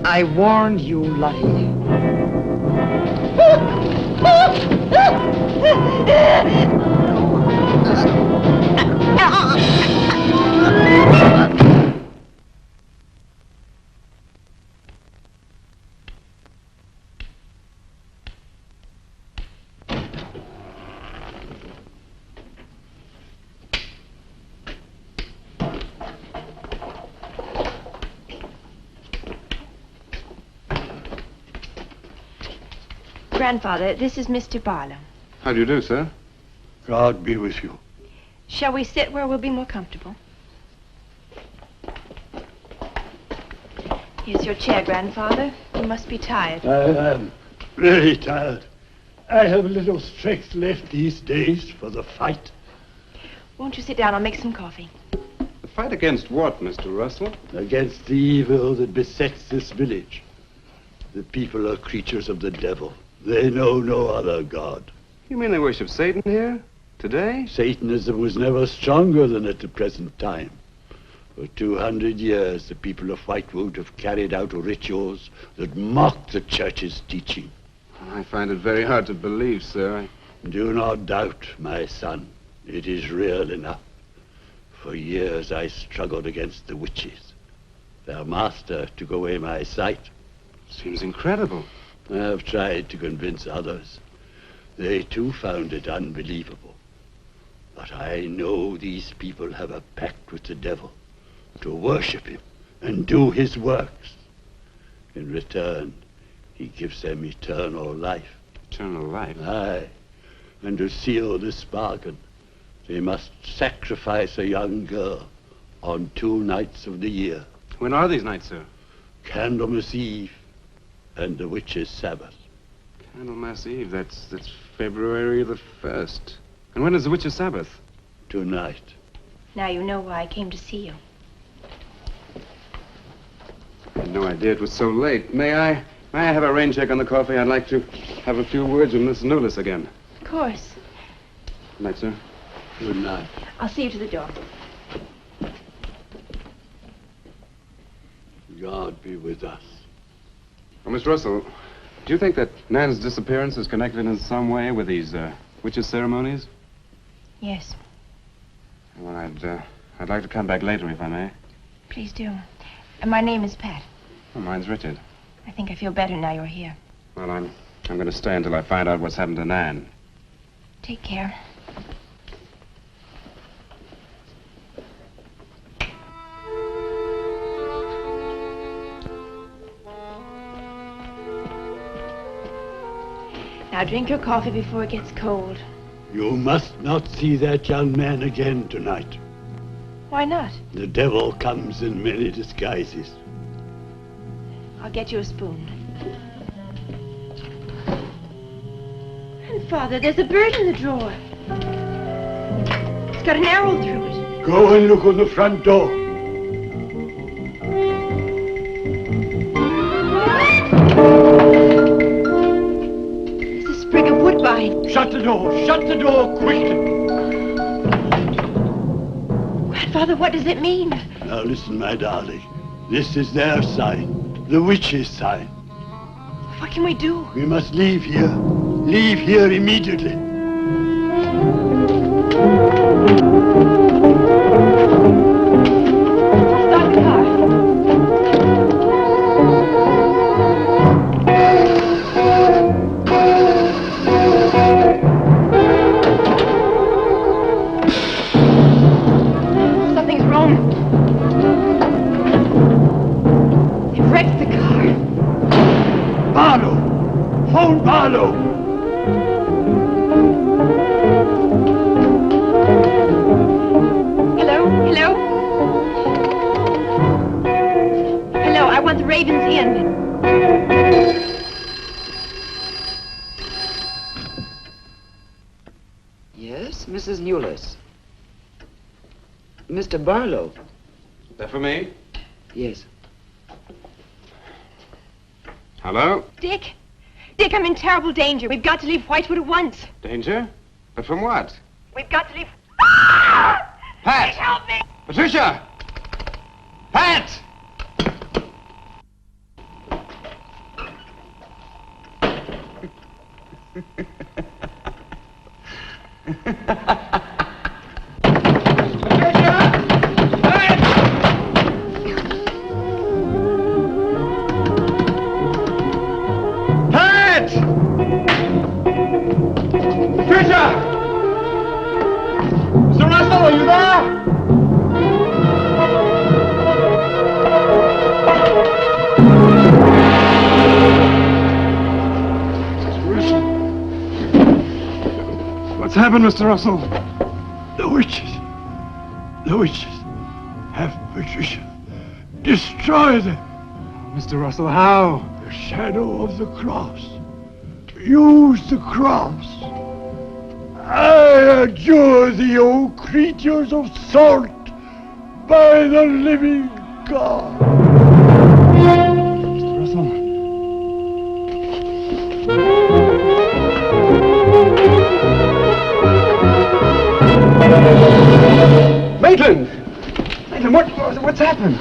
Speaker 9: I warned you, Lottie.
Speaker 11: Grandfather, this is Mr. Barlow.
Speaker 1: How do you do, sir?
Speaker 10: God be with you.
Speaker 11: Shall we sit where we'll be more comfortable? Here's your chair, Grandfather. You must be tired.
Speaker 10: I am very tired. I have little strength left these days for the fight.
Speaker 11: Won't you sit down? I'll make some coffee.
Speaker 1: The fight against what, Mr. Russell?
Speaker 10: Against the evil that besets this village. The people are creatures of the devil. They know no other god.
Speaker 1: You mean they worship Satan here? Today?
Speaker 10: Satanism was never stronger than at the present time. For 200 years, the people of Whitewood have carried out rituals that mock the church's teaching.
Speaker 1: I find it very hard to believe, sir.
Speaker 10: Do not doubt, my son. It is real enough. For years, I struggled against the witches. Their master took away my sight.
Speaker 1: Seems incredible.
Speaker 10: I have tried to convince others. They too found it unbelievable. But I know these people have a pact with the devil to worship him and do his works. In return, he gives them eternal life.
Speaker 1: Eternal life?
Speaker 10: Aye. And to seal this bargain, they must sacrifice a young girl on 2 nights of the year.
Speaker 1: When are these nights, sir?
Speaker 10: Candlemas Eve and the witch's Sabbath.
Speaker 1: Candlemas Eve, that's February the 1st. And when is the witch's Sabbath?
Speaker 10: Tonight.
Speaker 11: Now you know why I came to see you.
Speaker 1: I had no idea it was so late. May I have a rain check on the coffee? I'd like to have a few words with Miss Newless again.
Speaker 11: Of course.
Speaker 1: Good night, sir.
Speaker 10: Good night.
Speaker 11: I'll see you to the door.
Speaker 10: God be with us.
Speaker 1: Well, Miss Russell, do you think that Nan's disappearance is connected in some way with these witches' ceremonies?
Speaker 11: Yes.
Speaker 1: Well, I'd like to come back later, if I may.
Speaker 11: Please do. And my name is Pat.
Speaker 1: Well, mine's Richard.
Speaker 11: I think I feel better now you're here.
Speaker 1: Well, I'm going to stay until I find out what's happened to Nan.
Speaker 11: Take care. Now drink your coffee before it gets cold.
Speaker 10: You must not see that young man again tonight.
Speaker 11: Why not?
Speaker 10: The devil comes in many disguises.
Speaker 11: I'll get you a spoon. Grandfather, there's a bird in the drawer. It's got an arrow through it.
Speaker 10: Go and look on the front door.
Speaker 11: There's a sprig of woodbine.
Speaker 10: Shut the door! Shut the door quickly!
Speaker 11: Grandfather, what does it mean?
Speaker 10: Now listen, my darling. This is their sign. The witch's sign.
Speaker 11: What can we do?
Speaker 10: We must leave here. Leave here immediately.
Speaker 11: Stop the car. Something's wrong. They've wrecked the car.
Speaker 10: Barlow! Phone Barlow!
Speaker 11: Hello? Hello? Hello, I want the Ravens Inn.
Speaker 9: Yes, Mrs. Newless. Mr. Barlow.
Speaker 1: Is that for me?
Speaker 9: Yes.
Speaker 1: Hello?
Speaker 11: Dick? Dick, I'm in terrible danger. We've got to leave Whitewood at once.
Speaker 1: Danger? But from what?
Speaker 11: We've got to leave...
Speaker 1: Pat!
Speaker 11: Dick, help me!
Speaker 1: Patricia! Pat!
Speaker 10: Mr. Russell, are you there?
Speaker 1: What's happened, Mr. Russell?
Speaker 10: The witches have Patricia. Destroy them.
Speaker 1: Mr. Russell, how?
Speaker 10: The shadow of the cross. Use the cross. I adjure thee, O creatures of salt, by the living God.
Speaker 1: Mr. Russell. Maitland! Maitland, what's happened?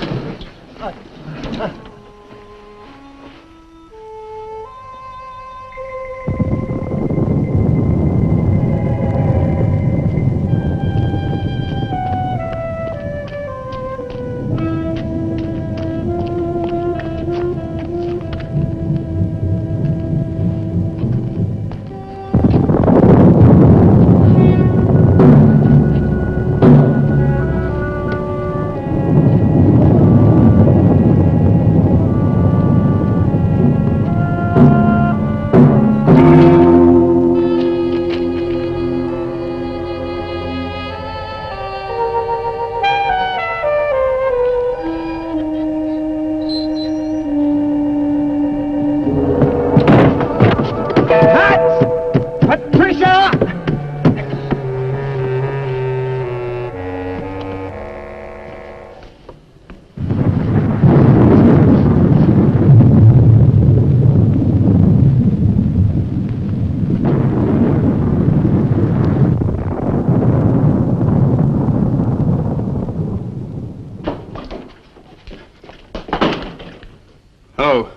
Speaker 1: Hello.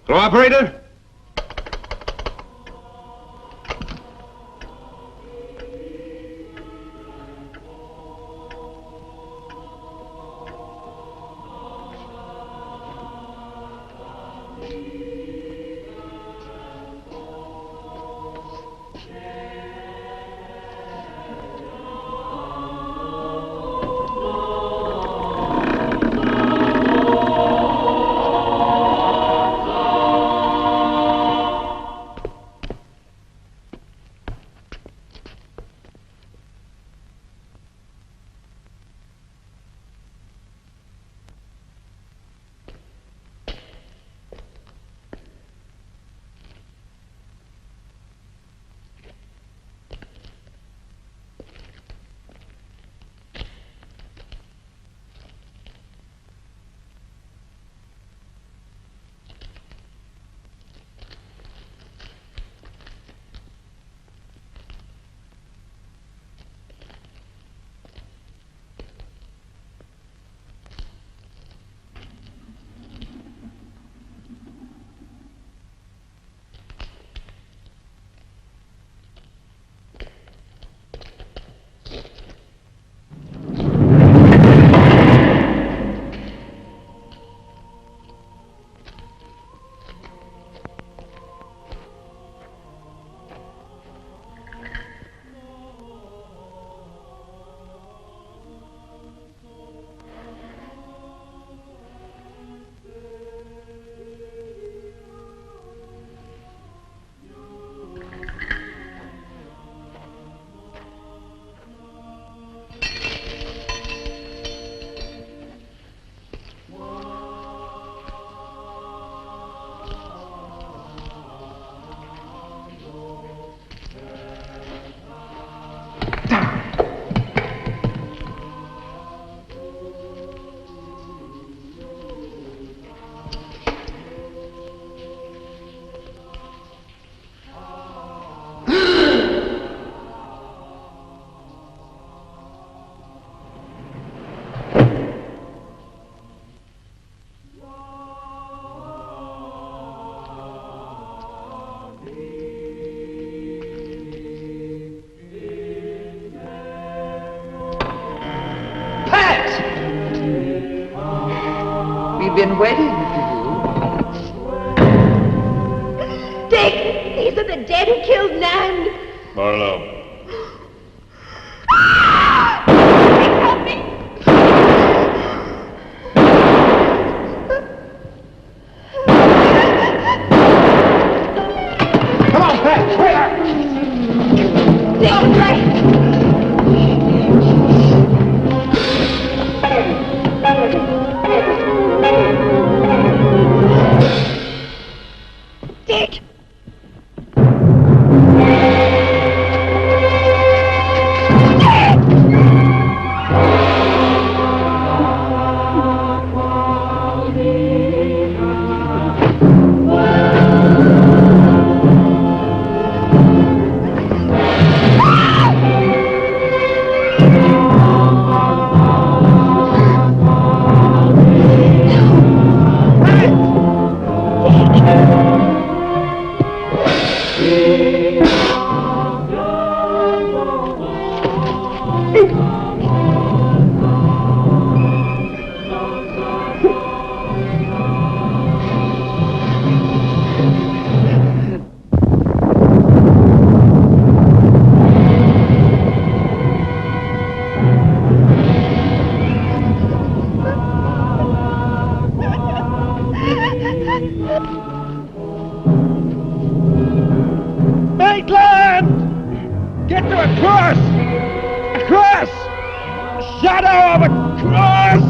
Speaker 1: Hello, operator?
Speaker 9: you've been waiting for you.
Speaker 11: Dick! These are the dead who killed Nan!
Speaker 8: Barlow.
Speaker 11: Help me!
Speaker 2: Come on, Pat! Quick!
Speaker 11: Dick, right! Dick!
Speaker 2: Maitland! Get to a cross! A cross! A shadow of a cross!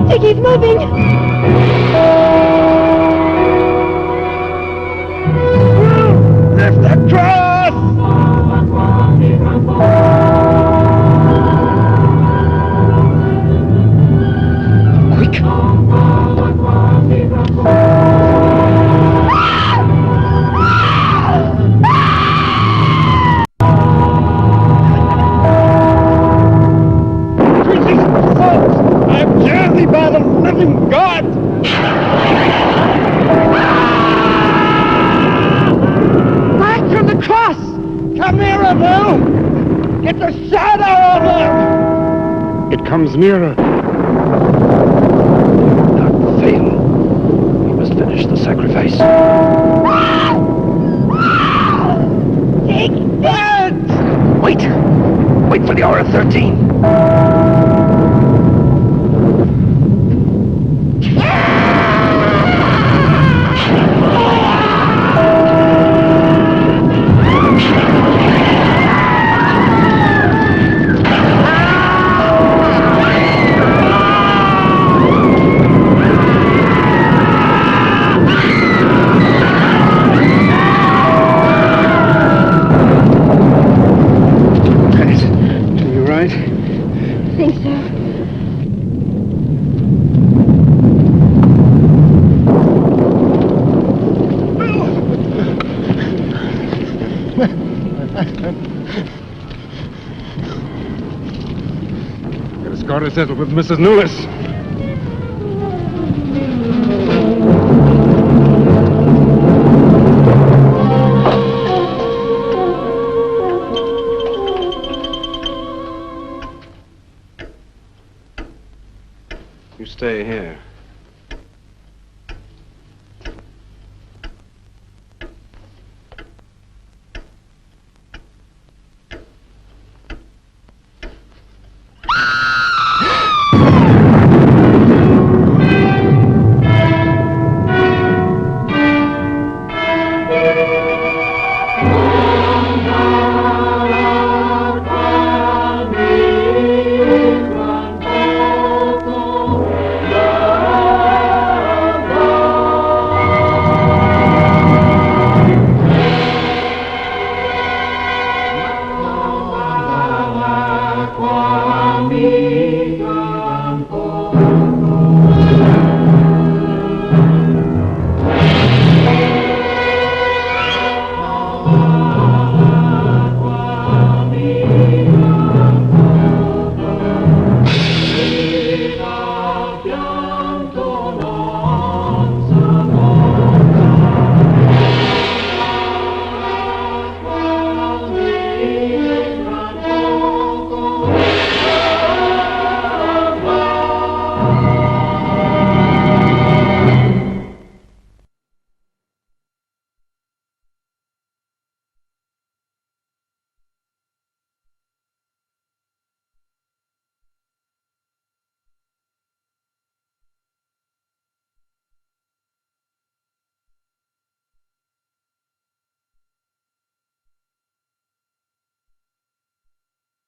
Speaker 11: Dick, he's moving!
Speaker 2: Lift the cross!
Speaker 4: Quick!
Speaker 2: I'm journeyed by the living God! Back from the cross! Come nearer, Bill! Get the shadow of him!
Speaker 5: It comes nearer.
Speaker 4: Not fail. We must finish the sacrifice.
Speaker 2: Dick, dead!
Speaker 4: Wait! Wait for the hour of 13.
Speaker 5: Right?
Speaker 11: I think so.
Speaker 5: Get a score to settle with Mrs. Lewis.